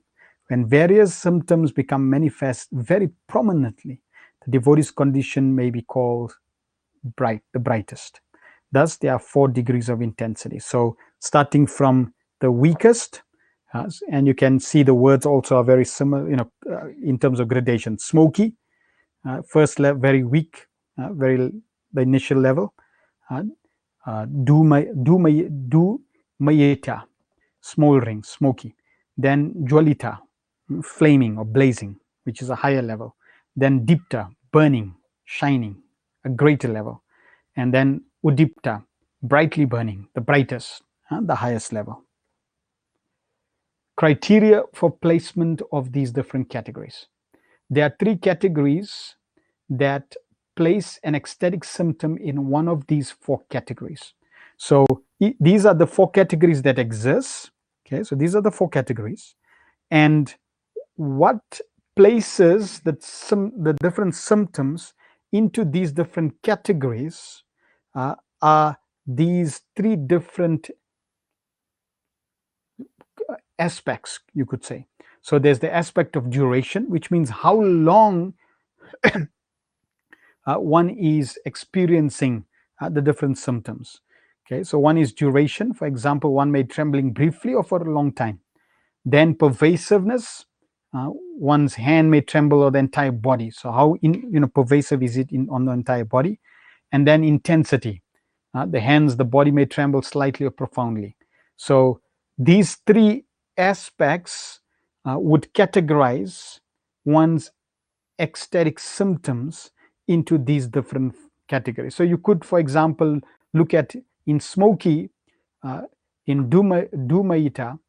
When various symptoms become manifest very prominently, the devotee's condition may be called bright, the brightest. Thus, there are 4 degrees of intensity. So starting from the weakest, and you can see the words also are very similar, in terms of gradation. Smoky, first level, very weak, the initial level. Mayeta, smoldering, smoky. Then Jwalita, flaming or blazing, which is a higher level. Then Dipta, burning, shining, a greater level. And then Udipta, brightly burning, the brightest, the highest level. Criteria for placement of these different categories. There are 3 categories that place an ecstatic symptom in one of these 4 categories. So these are the 4 categories that exist. Okay, so these are the 4 categories. And what places the different symptoms into these different categories are these 3 different aspects, you could say. So there's the aspect of duration, which means how long one is experiencing the different symptoms. Okay, so one is duration. For example, one may trembling briefly or for a long time. Then pervasiveness, one's hand may tremble or the entire body. So how pervasive is it on the entire body? And then intensity, the hands, the body may tremble slightly or profoundly. So these three aspects would categorize one's ecstatic symptoms into these different categories. So you could, for example, look at in Smoky, in Dumaita,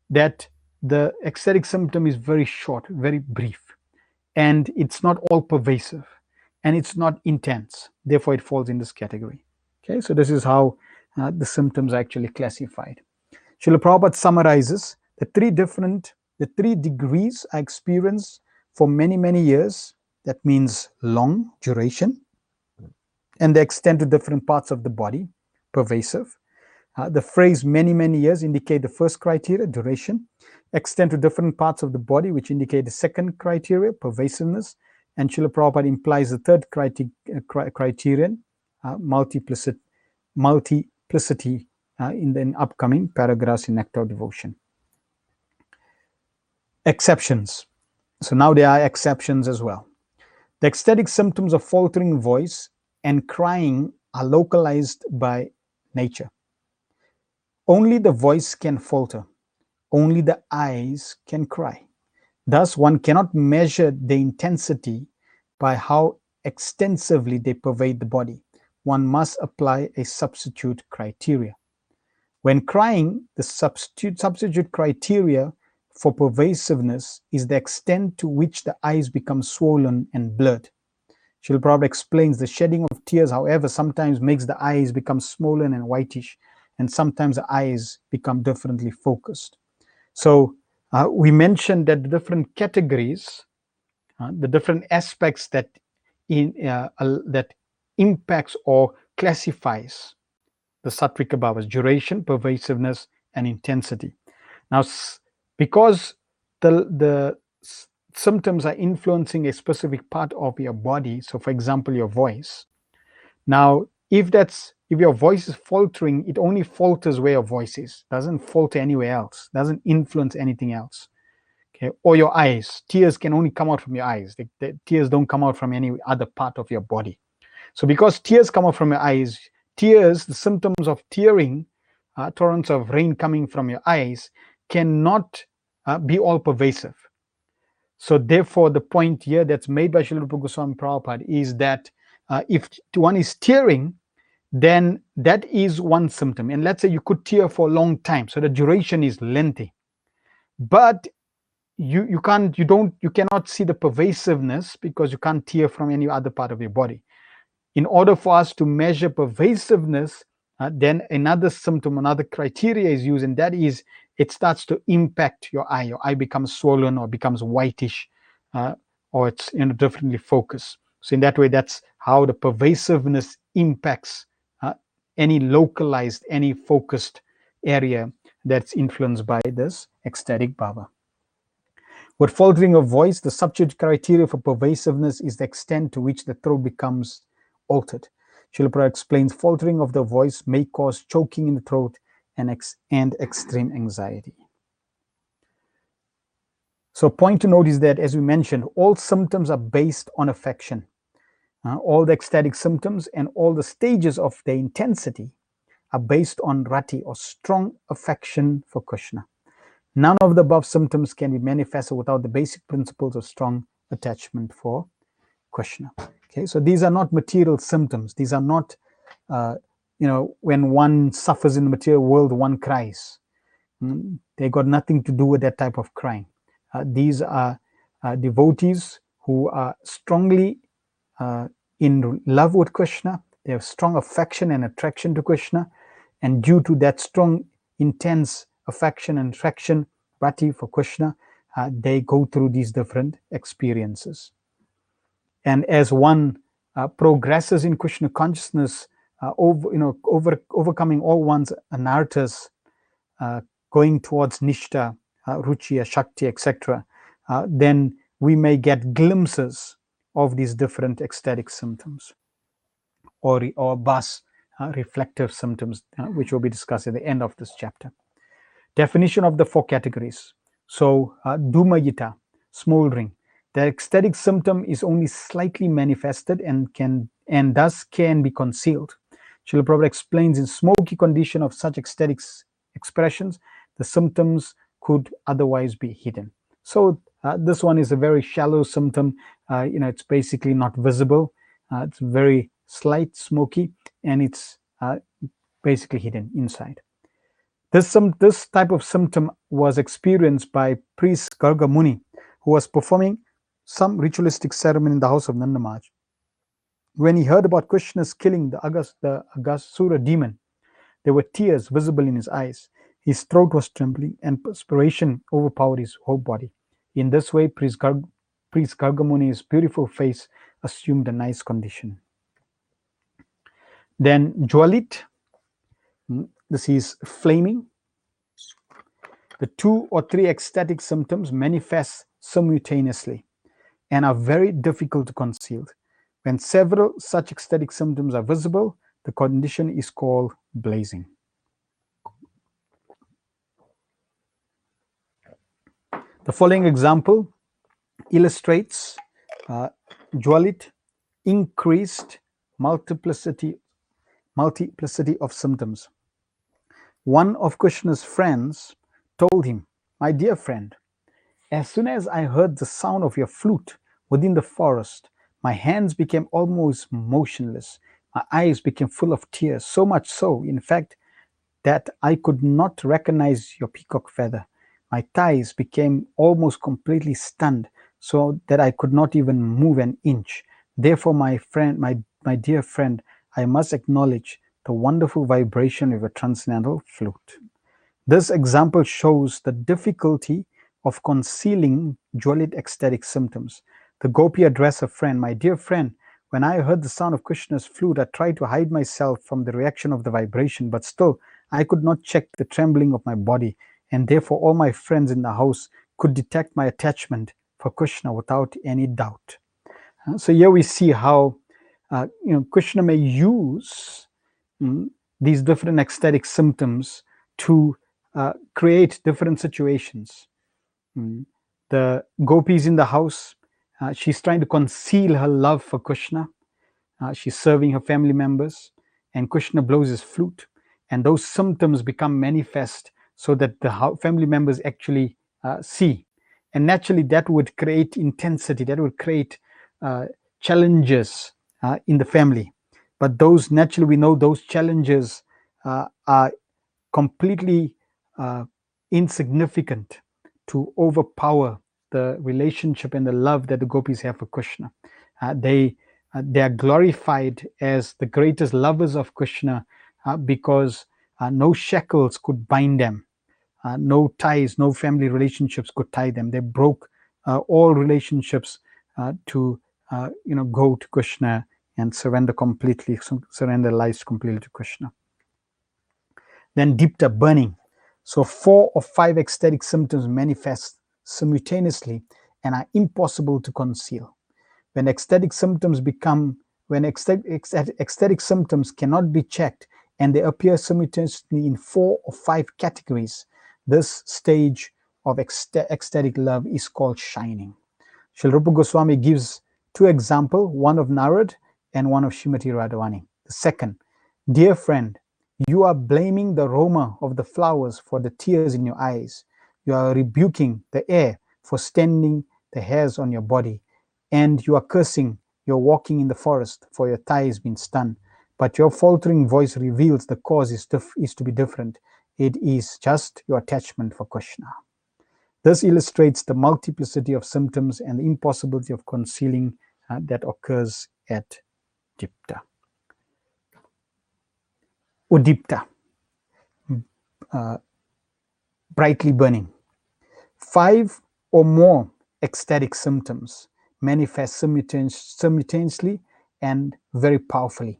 that the ecstatic symptom is very short, very brief, and it's not all pervasive, and it's not intense. Therefore, it falls in this category. Okay, so this is how the symptoms are actually classified. Srila Prabhupada summarizes the three degrees are experienced for many, many years. That means long duration, and they extend to different parts of the body, pervasive. The phrase many, many years indicate the first criteria, duration, extend to different parts of the body, which indicate the second criteria, pervasiveness, and Srila Prabhupada implies the third criterion, multiplicity, in the upcoming paragraphs in Nectar Devotion. Exceptions. So now there are exceptions as well. The ecstatic symptoms of faltering voice and crying are localized by nature. Only the voice can falter. Only the eyes can cry. Thus, one cannot measure the intensity by how extensively they pervade the body. One must apply a substitute criteria. When crying, the substitute criteria for pervasiveness is the extent to which the eyes become swollen and blurred. Srila Prabhupada explains the shedding of tears, however, sometimes makes the eyes become swollen and whitish, and sometimes the eyes become differently focused. So we mentioned that the different categories, the different aspects that impacts or classifies the sattvika bhavas: duration, pervasiveness, and intensity. Now, because the symptoms are influencing a specific part of your body, so for example, your voice. Now, if your voice is faltering, it only falters where your voice is, doesn't falter anywhere else, doesn't influence anything else. Okay, or your eyes, tears can only come out from your eyes. The tears don't come out from any other part of your body. So because tears come out from your eyes, the symptoms of tearing, torrents of rain coming from your eyes, cannot be all pervasive. So therefore, the point here that's made by Srila Rupa Goswami Prabhupada is that if one is tearing, then that is one symptom. And let's say you could tear for a long time, so the duration is lengthy. But you cannot see the pervasiveness because you can't tear from any other part of your body. In order for us to measure pervasiveness, then another symptom, another criteria is used, and that is it starts to impact your eye. Your eye becomes swollen or becomes whitish, or it's differently focused. So in that way, that's how the pervasiveness impacts any localized, any focused area that's influenced by this ecstatic bhava. With faltering of voice, the substitute criteria for pervasiveness is the extent to which the throat becomes altered. Srila Prabhupada explains faltering of the voice may cause choking in the throat and extreme anxiety. So, point to note is that, as we mentioned, all symptoms are based on affection. All the ecstatic symptoms and all the stages of their intensity are based on rati, or strong affection for Krishna. None of the above symptoms can be manifested without the basic principles of strong attachment for Krishna. Okay, so these are not material symptoms. These are not, when one suffers in the material world, one cries. They got nothing to do with that type of crying. These are devotees who are strongly in love with Krishna. They have strong affection and attraction to Krishna. And due to that strong, intense affection and attraction, rati for Krishna, they go through these different experiences. And as one progresses in Krishna consciousness, overcoming all one's anarthas, going towards nishta, ruchi, shakti, etc., then we may get glimpses of these different ecstatic symptoms, or bas, reflective symptoms, which will be discussed at the end of this chapter. Definition of the 4 categories. So, dumayita, smoldering. The ecstatic symptom is only slightly manifested and thus can be concealed. Srila Prabhupada explains in smoky condition of such ecstatic expressions, the symptoms could otherwise be hidden. So this one is a very shallow symptom. It's basically not visible. It's very slight, smoky, and it's basically hidden inside. This type of symptom was experienced by priest Garga Muni, who was performing some ritualistic ceremony in the house of Nandamaj. When he heard about Krishna's killing the Agasura demon, there were tears visible in his eyes. His throat was trembling, and perspiration overpowered his whole body. In this way, priest Gargamuni's beautiful face assumed a nice condition. Then Jwalit, this is flaming. The 2 or 3 ecstatic symptoms manifest simultaneously and are very difficult to conceal. When several such ecstatic symptoms are visible, the condition is called blazing. The following example illustrates Jwalit increased multiplicity of symptoms. One of Krishna's friends told him, "My dear friend, as soon as I heard the sound of your flute within the forest, my hands became almost motionless. My eyes became full of tears, so much so, in fact, that I could not recognize your peacock feather. My thighs became almost completely stunned, so that I could not even move an inch. Therefore, my dear friend, I must acknowledge the wonderful vibration of a transcendental flute." This example shows the difficulty of concealing Jwalit ecstatic symptoms. The gopi addressed a friend, "My dear friend, when I heard the sound of Krishna's flute, I tried to hide myself from the reaction of the vibration, but still I could not check the trembling of my body, and therefore all my friends in the house could detect my attachment for Krishna without any doubt." So here we see how Krishna may use these different ecstatic symptoms to create different situations. The gopis in the house, she's trying to conceal her love for Krishna. She's serving her family members, and Krishna blows his flute, and those symptoms become manifest so that the family members actually see. And naturally, that would create intensity, that would create challenges in the family. But those, naturally, we know those challenges are completely insignificant to overpower the relationship and the love that the gopis have for Krishna. They are glorified as the greatest lovers of Krishna because no shackles could bind them. No ties, no family relationships could tie them. They broke all relationships to go to Krishna and surrender lives completely to Krishna. Then dipta, burning. So 4 or 5 ecstatic symptoms manifest simultaneously and are impossible to conceal. When ecstatic symptoms cannot be checked and they appear simultaneously in 4 or 5 categories, this stage of ecstatic love is called shining. Srila Rupa Goswami gives 2 examples, one of Narad and one of Srimati Radhavani. The second, "Dear friend, you are blaming the aroma of the flowers for the tears in your eyes. You are rebuking the air for standing the hairs on your body. And you are cursing your walking in the forest for your thighs being stunned. But your faltering voice reveals the cause is to be different. It is just your attachment for Krishna." This illustrates the multiplicity of symptoms and the impossibility of concealing that occurs at Dipta. Udipta, brightly burning. 5 or more ecstatic symptoms manifest simultaneously and very powerfully.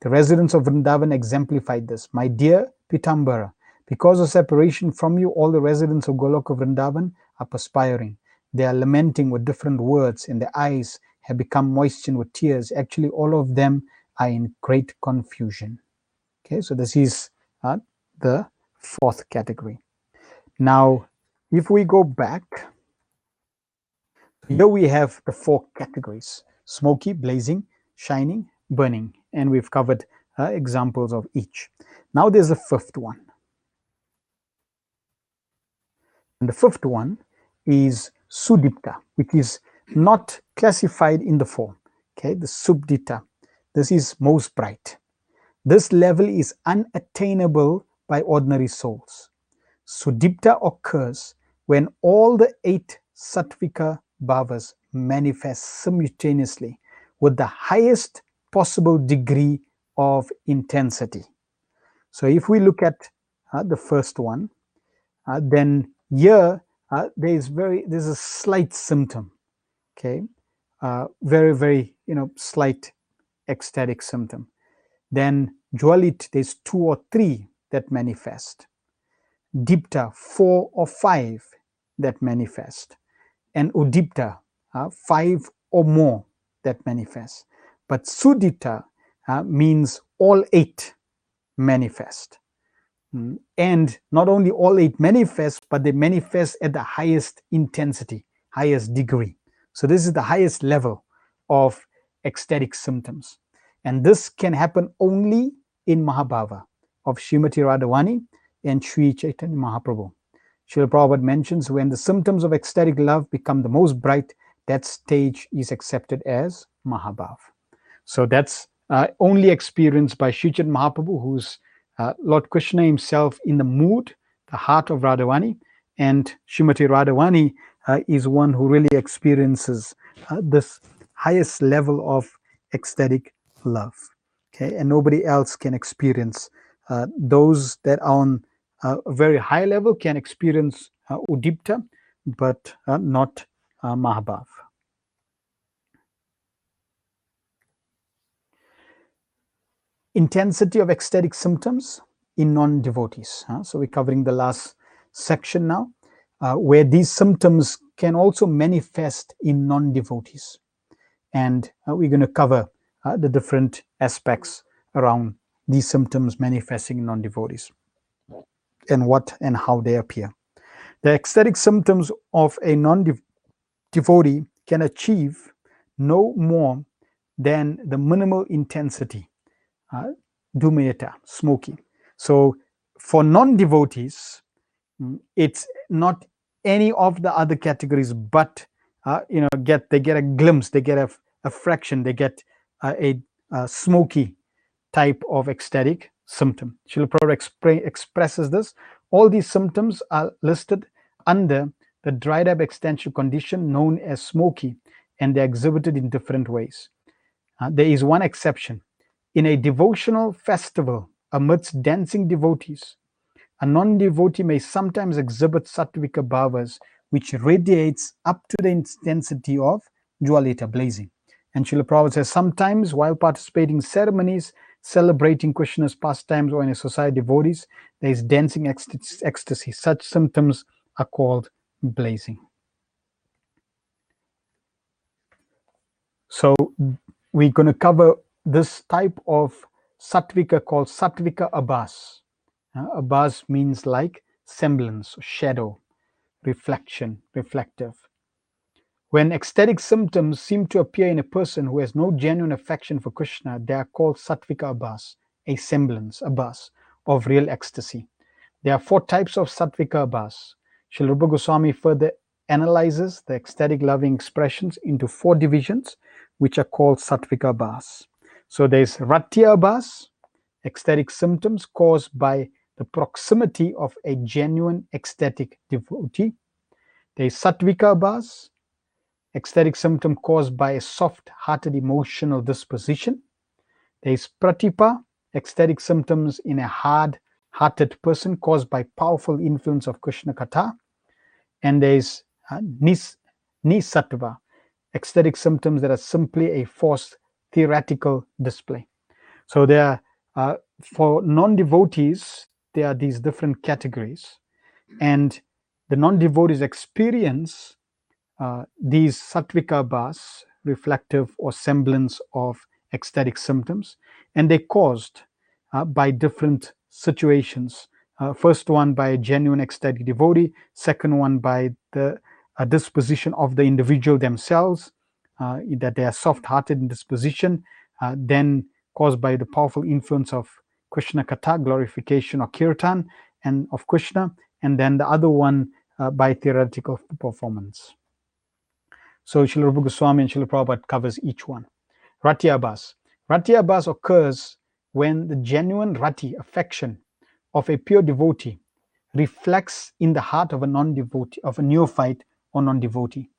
The residents of Vrindavan exemplified this. "My dear Pitambara, because of separation from you, all the residents of Goloka Vrindavan are perspiring. They are lamenting with different words, and their eyes have become moistened with tears. Actually, all of them are in great confusion." Okay, so this is the fourth category. Now, if we go back, here we have the four categories: smoky, blazing, shining, burning, and we've covered examples of each. Now there's a fifth one. And the fifth one is Sudipta, which is not classified in the form. Okay, the Subdita. This is most bright. This level is unattainable by ordinary souls. Sudipta occurs when all the eight Sattvika bhavas manifest simultaneously with the highest possible degree of intensity. So if we look at the first one, then here there's a slight symptom, okay, very slight ecstatic symptom. Then Jwalit, there's two or three that manifest. Dipta, four or five that manifest. And Udipta, five or more that manifest. But Sudipta means all eight manifest. And not only all eight manifest, but they manifest at the highest intensity, highest degree. So this is the highest level of ecstatic symptoms. And this can happen only in Mahabhava of Srimati Radhavani and Sri Chaitanya Mahaprabhu. Srila Prabhupada mentions when the symptoms of ecstatic love become the most bright, that stage is accepted as Mahabhav. So that's only experienced by Sri Chaitanya Mahaprabhu, who's Lord Krishna himself in the mood, the heart of Radhavani, and Srimati Radhavani is one who really experiences this highest level of ecstatic love. Okay, and nobody else can experience. Those that are on a very high level can experience Udipta, but not Mahabhav. Intensity of ecstatic symptoms in non-devotees. So we're covering the last section now, where these symptoms can also manifest in non-devotees. And we're going to cover the different aspects around these symptoms manifesting in non-devotees and what and how they appear. The ecstatic symptoms of a non-devotee can achieve no more than the minimal intensity, Dumayata, smoky. So for non-devotees, it's not any of the other categories, but they get a glimpse, they get a fraction, they get a smoky type of ecstatic symptom. Srila Prabhupada expresses this. All these symptoms are listed under the dried up existential condition known as smoky, and they're exhibited in different ways. There is one exception. In a devotional festival amidst dancing devotees, a non-devotee may sometimes exhibit sattvika bhavas, which radiates up to the intensity of Jwalita, blazing. And Srila Prabhupada says, sometimes while participating in ceremonies, celebrating Krishna's pastimes, or in a society of devotees, there is dancing ecstasy. Such symptoms are called blazing. So we're going to cover this type of sattvika called sattvika abhas. Abhas means like semblance, shadow, reflection, reflective. When ecstatic symptoms seem to appear in a person who has no genuine affection for Krishna, they are called sattvika abhas, a semblance, abhas, of real ecstasy. There are four types of sattvika abhas. Srila Rupa Goswami further analyzes the ecstatic loving expressions into four divisions, which are called sattvika abhas. So there's ratya abhas, ecstatic symptoms caused by the proximity of a genuine ecstatic devotee. There is sattvika abhas, ecstatic symptom caused by a soft-hearted emotional disposition. There is pratipa, ecstatic symptoms in a hard-hearted person caused by powerful influence of Krishna Katha. And there is nisattva, ecstatic symptoms that are simply a forced theoretical display. So there are, for non-devotees, there are these different categories, and the non-devotees experience these sattvika bhas, reflective or semblance of ecstatic symptoms, and they're caused by different situations. First one by a genuine ecstatic devotee, second one by the disposition of the individual themselves, that they are soft hearted in disposition, then caused by the powerful influence of Krishna Katha, glorification or kirtan, and of Krishna, and then the other one by theoretical performance. So Srila Rupa Goswami and Srila Prabhupada covers each one. Rati Abhas. Rati Abhas occurs when the genuine rati, affection, of a pure devotee reflects in the heart of a non-devotee, of a neophyte or non-devotee.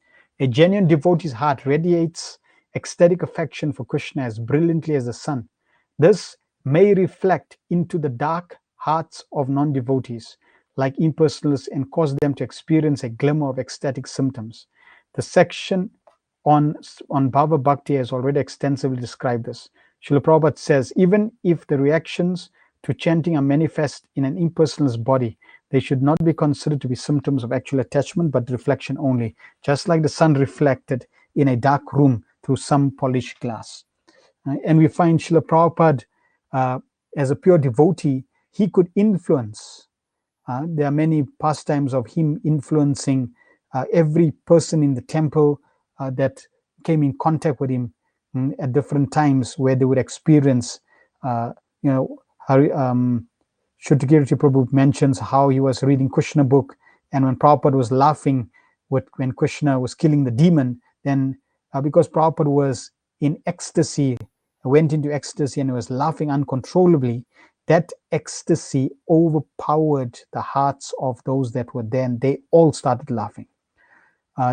A genuine devotee's heart radiates ecstatic affection for Krishna as brilliantly as the sun. This may reflect into the dark hearts of non-devotees, like impersonalists, and cause them to experience a glimmer of ecstatic symptoms. The section on Bhava Bhakti has already extensively described this. Srila Prabhupada says, even if the reactions to chanting are manifest in an impersonalist body, they should not be considered to be symptoms of actual attachment, but reflection only, just like the sun reflected in a dark room through some polished glass. And we find Srila Prabhupada, as a pure devotee, he could influence. There are many pastimes of him influencing every person in the temple that came in contact with him at different times, where they would experience, you know, Shuddhakirti Prabhu mentions how he was reading Krishna book, and when Prabhupada was laughing when Krishna was killing the demon, then because Prabhupada was in ecstasy, went into ecstasy and was laughing uncontrollably, that ecstasy overpowered the hearts of those that were there, and they all started laughing.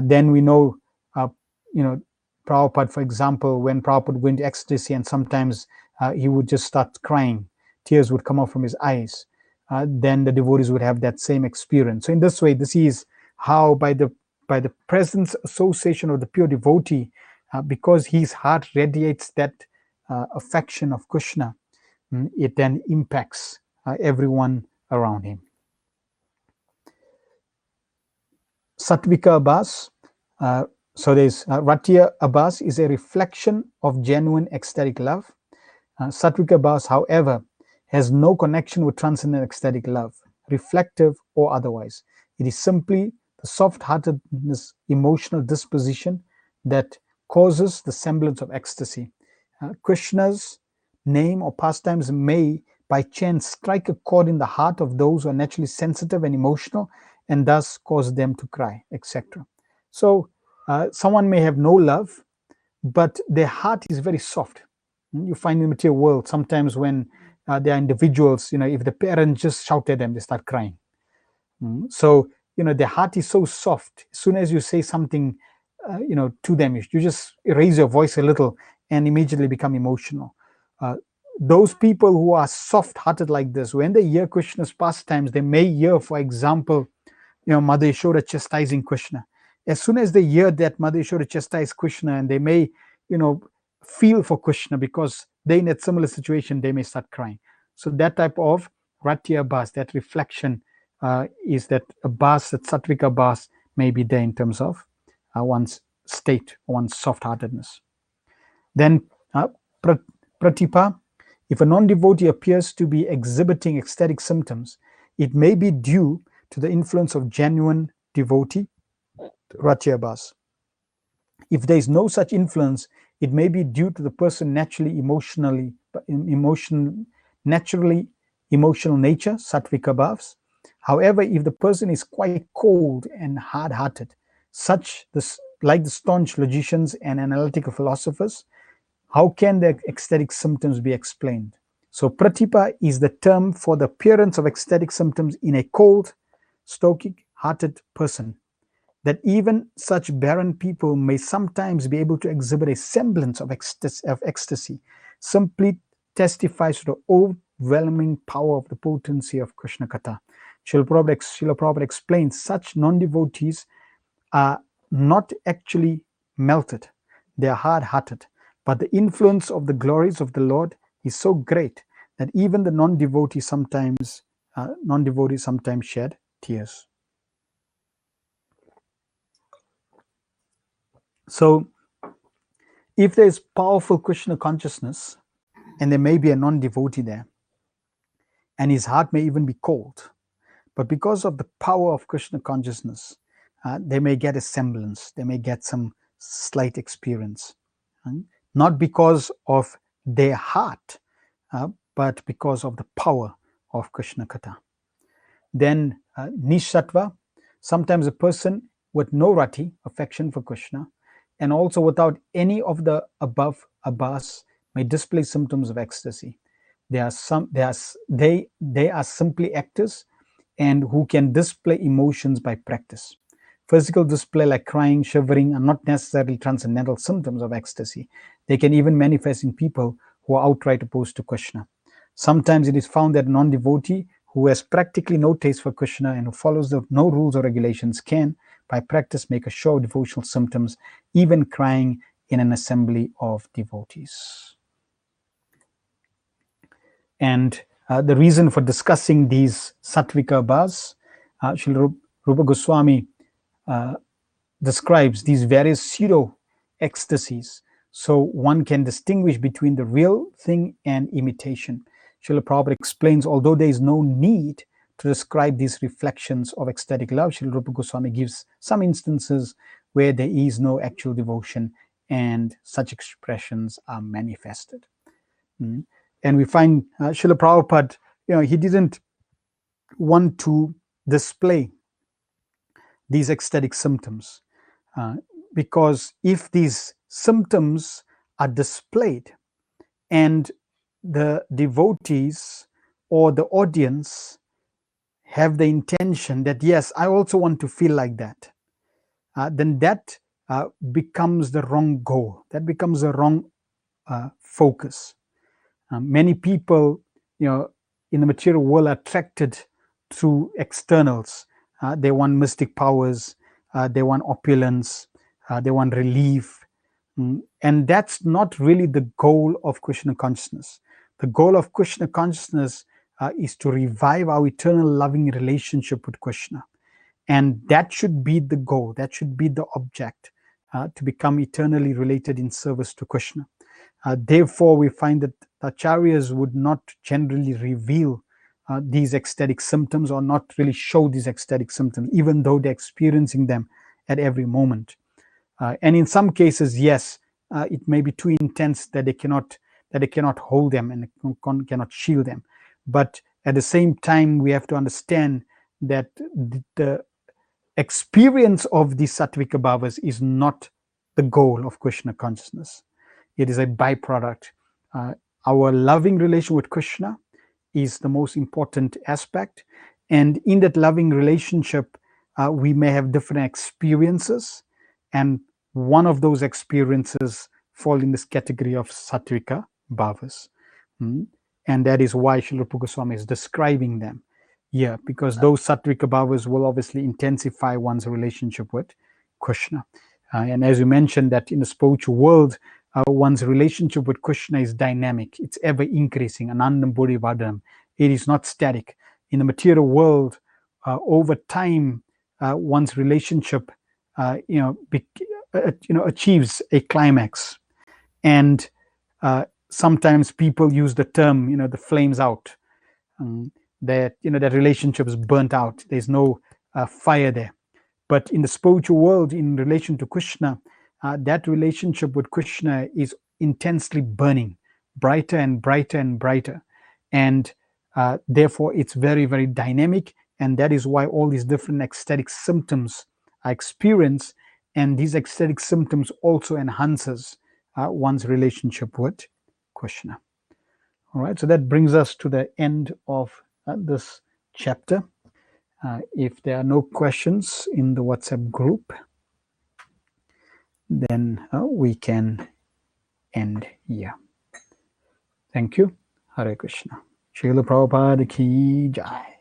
Then we know, uh, you know, Prabhupada, for example, when Prabhupada went to ecstasy, and sometimes he would just start crying, tears would come out from his eyes. Then the devotees would have that same experience. So in this way, this is how by the presence association of the pure devotee, because his heart radiates that affection of Krishna, it then impacts everyone around him. Sattvika Abhas. So there's Ratya Abhas is a reflection of genuine ecstatic love. Sattvika Abhas, however, has no connection with transcendent ecstatic love, reflective or otherwise. It is simply the soft-heartedness, emotional disposition that causes the semblance of ecstasy. Krishna's name or pastimes may by chance strike a chord in the heart of those who are naturally sensitive and emotional, and thus cause them to cry, etc. So someone may have no love, but their heart is very soft. You find in the material world sometimes when there are individuals, if the parent just shout at them, they start crying. So their heart is so soft. As soon as you say something to them, you just raise your voice a little and immediately become emotional. Those people who are soft-hearted like this, when they hear Krishna's pastimes, they may hear, for example, Mother Yashoda chastising Krishna. As soon as they hear that Mother Yashoda chastise Krishna, and they may, feel for Krishna, because they in that similar situation, they may start crying. So that type of Ratya Bhas, that reflection, is that a Bhas, that Sattvika Bhas may be there in terms of one's state, one's soft-heartedness. Then Pratipa, if a non-devotee appears to be exhibiting ecstatic symptoms, it may be due to the influence of genuine devotee, Ratya Bhas. If there is no such influence, it may be due to the person naturally emotional nature, Sattvika Bhavs. However, if the person is quite cold and hard-hearted, like the staunch logicians and analytical philosophers, how can the ecstatic symptoms be explained? So pratipa is the term for the appearance of ecstatic symptoms in a cold, stoic-hearted person. That even such barren people may sometimes be able to exhibit a semblance of ecstasy, simply testifies to the overwhelming power of the potency of Krishna Katha. Srila Prabhupada explains such non-devotees are not actually melted, they are hard-hearted, but the influence of the glories of the Lord is so great that even the non-devotees sometimes shed tears. So if there is powerful Krishna consciousness, and there may be a non-devotee there, and his heart may even be cold. But because of the power of Krishna consciousness, they may get a semblance, they may get some slight experience. Not because of their heart, but because of the power of Krishna Katha. Then Nishattva, sometimes a person with no rati, affection for Krishna, and also without any of the above abhas, may display symptoms of ecstasy. They are simply actors and who can display emotions by practice. Physical display like crying, shivering are not necessarily transcendental symptoms of ecstasy. They can even manifest in people who are outright opposed to Krishna. Sometimes it is found that a non-devotee who has practically no taste for Krishna and who follows no rules or regulations can, by practice, make a show of devotional symptoms, even crying in an assembly of devotees. And the reason for discussing these sattvika bhas, Srila Rupa Goswami describes these various pseudo ecstasies, so one can distinguish between the real thing and imitation. Srila Prabhupada explains, although there is no need to describe these reflections of ecstatic love, Srila Rupa Goswami gives some instances where there is no actual devotion and such expressions are manifested. And we find Srila Prabhupada, he didn't want to display these ecstatic symptoms because if these symptoms are displayed and the devotees or the audience have the intention that, yes, I also want to feel like that, then that becomes the wrong goal. That becomes the wrong focus. Many people, in the material world are attracted through externals. They want mystic powers, they want opulence, they want relief. And that's not really the goal of Krishna consciousness. The goal of Krishna consciousness is to revive our eternal loving relationship with Krishna. And that should be the goal, that should be the object, to become eternally related in service to Krishna. Therefore, we find that acharyas would not generally reveal these ecstatic symptoms or not really show these ecstatic symptoms, even though they're experiencing them at every moment. And in some cases, yes, it may be too intense that they cannot hold them and cannot shield them. But at the same time, we have to understand that the experience of the sattvika bhavas is not the goal of Krishna consciousness. It is a byproduct. Our loving relation with Krishna is the most important aspect. And in that loving relationship, we may have different experiences. And one of those experiences fall in this category of sattvika bhavas. And that is why Srila Rupa Goswami is describing them. Yeah, because those sattvika bhavas will obviously intensify one's relationship with Krishna. And as you mentioned, that in the spiritual world, one's relationship with Krishna is dynamic. It's ever increasing. Anandam Buri Vadam. It is not static. In the material world, over time, one's relationship, achieves a climax. And sometimes people use the term, the flames out. That that relationship is burnt out. There's no fire there. But in the spiritual world, in relation to Krishna, that relationship with Krishna is intensely burning, brighter and brighter and brighter. And therefore, it's very, very dynamic. And that is why all these different ecstatic symptoms are experienced. And these ecstatic symptoms also enhances one's relationship with Krishna. All right, so that brings us to the end of this chapter. If there are no questions in the WhatsApp group, then we can end here. Thank you. Hare Krishna. Srila Prabhupada ki jai.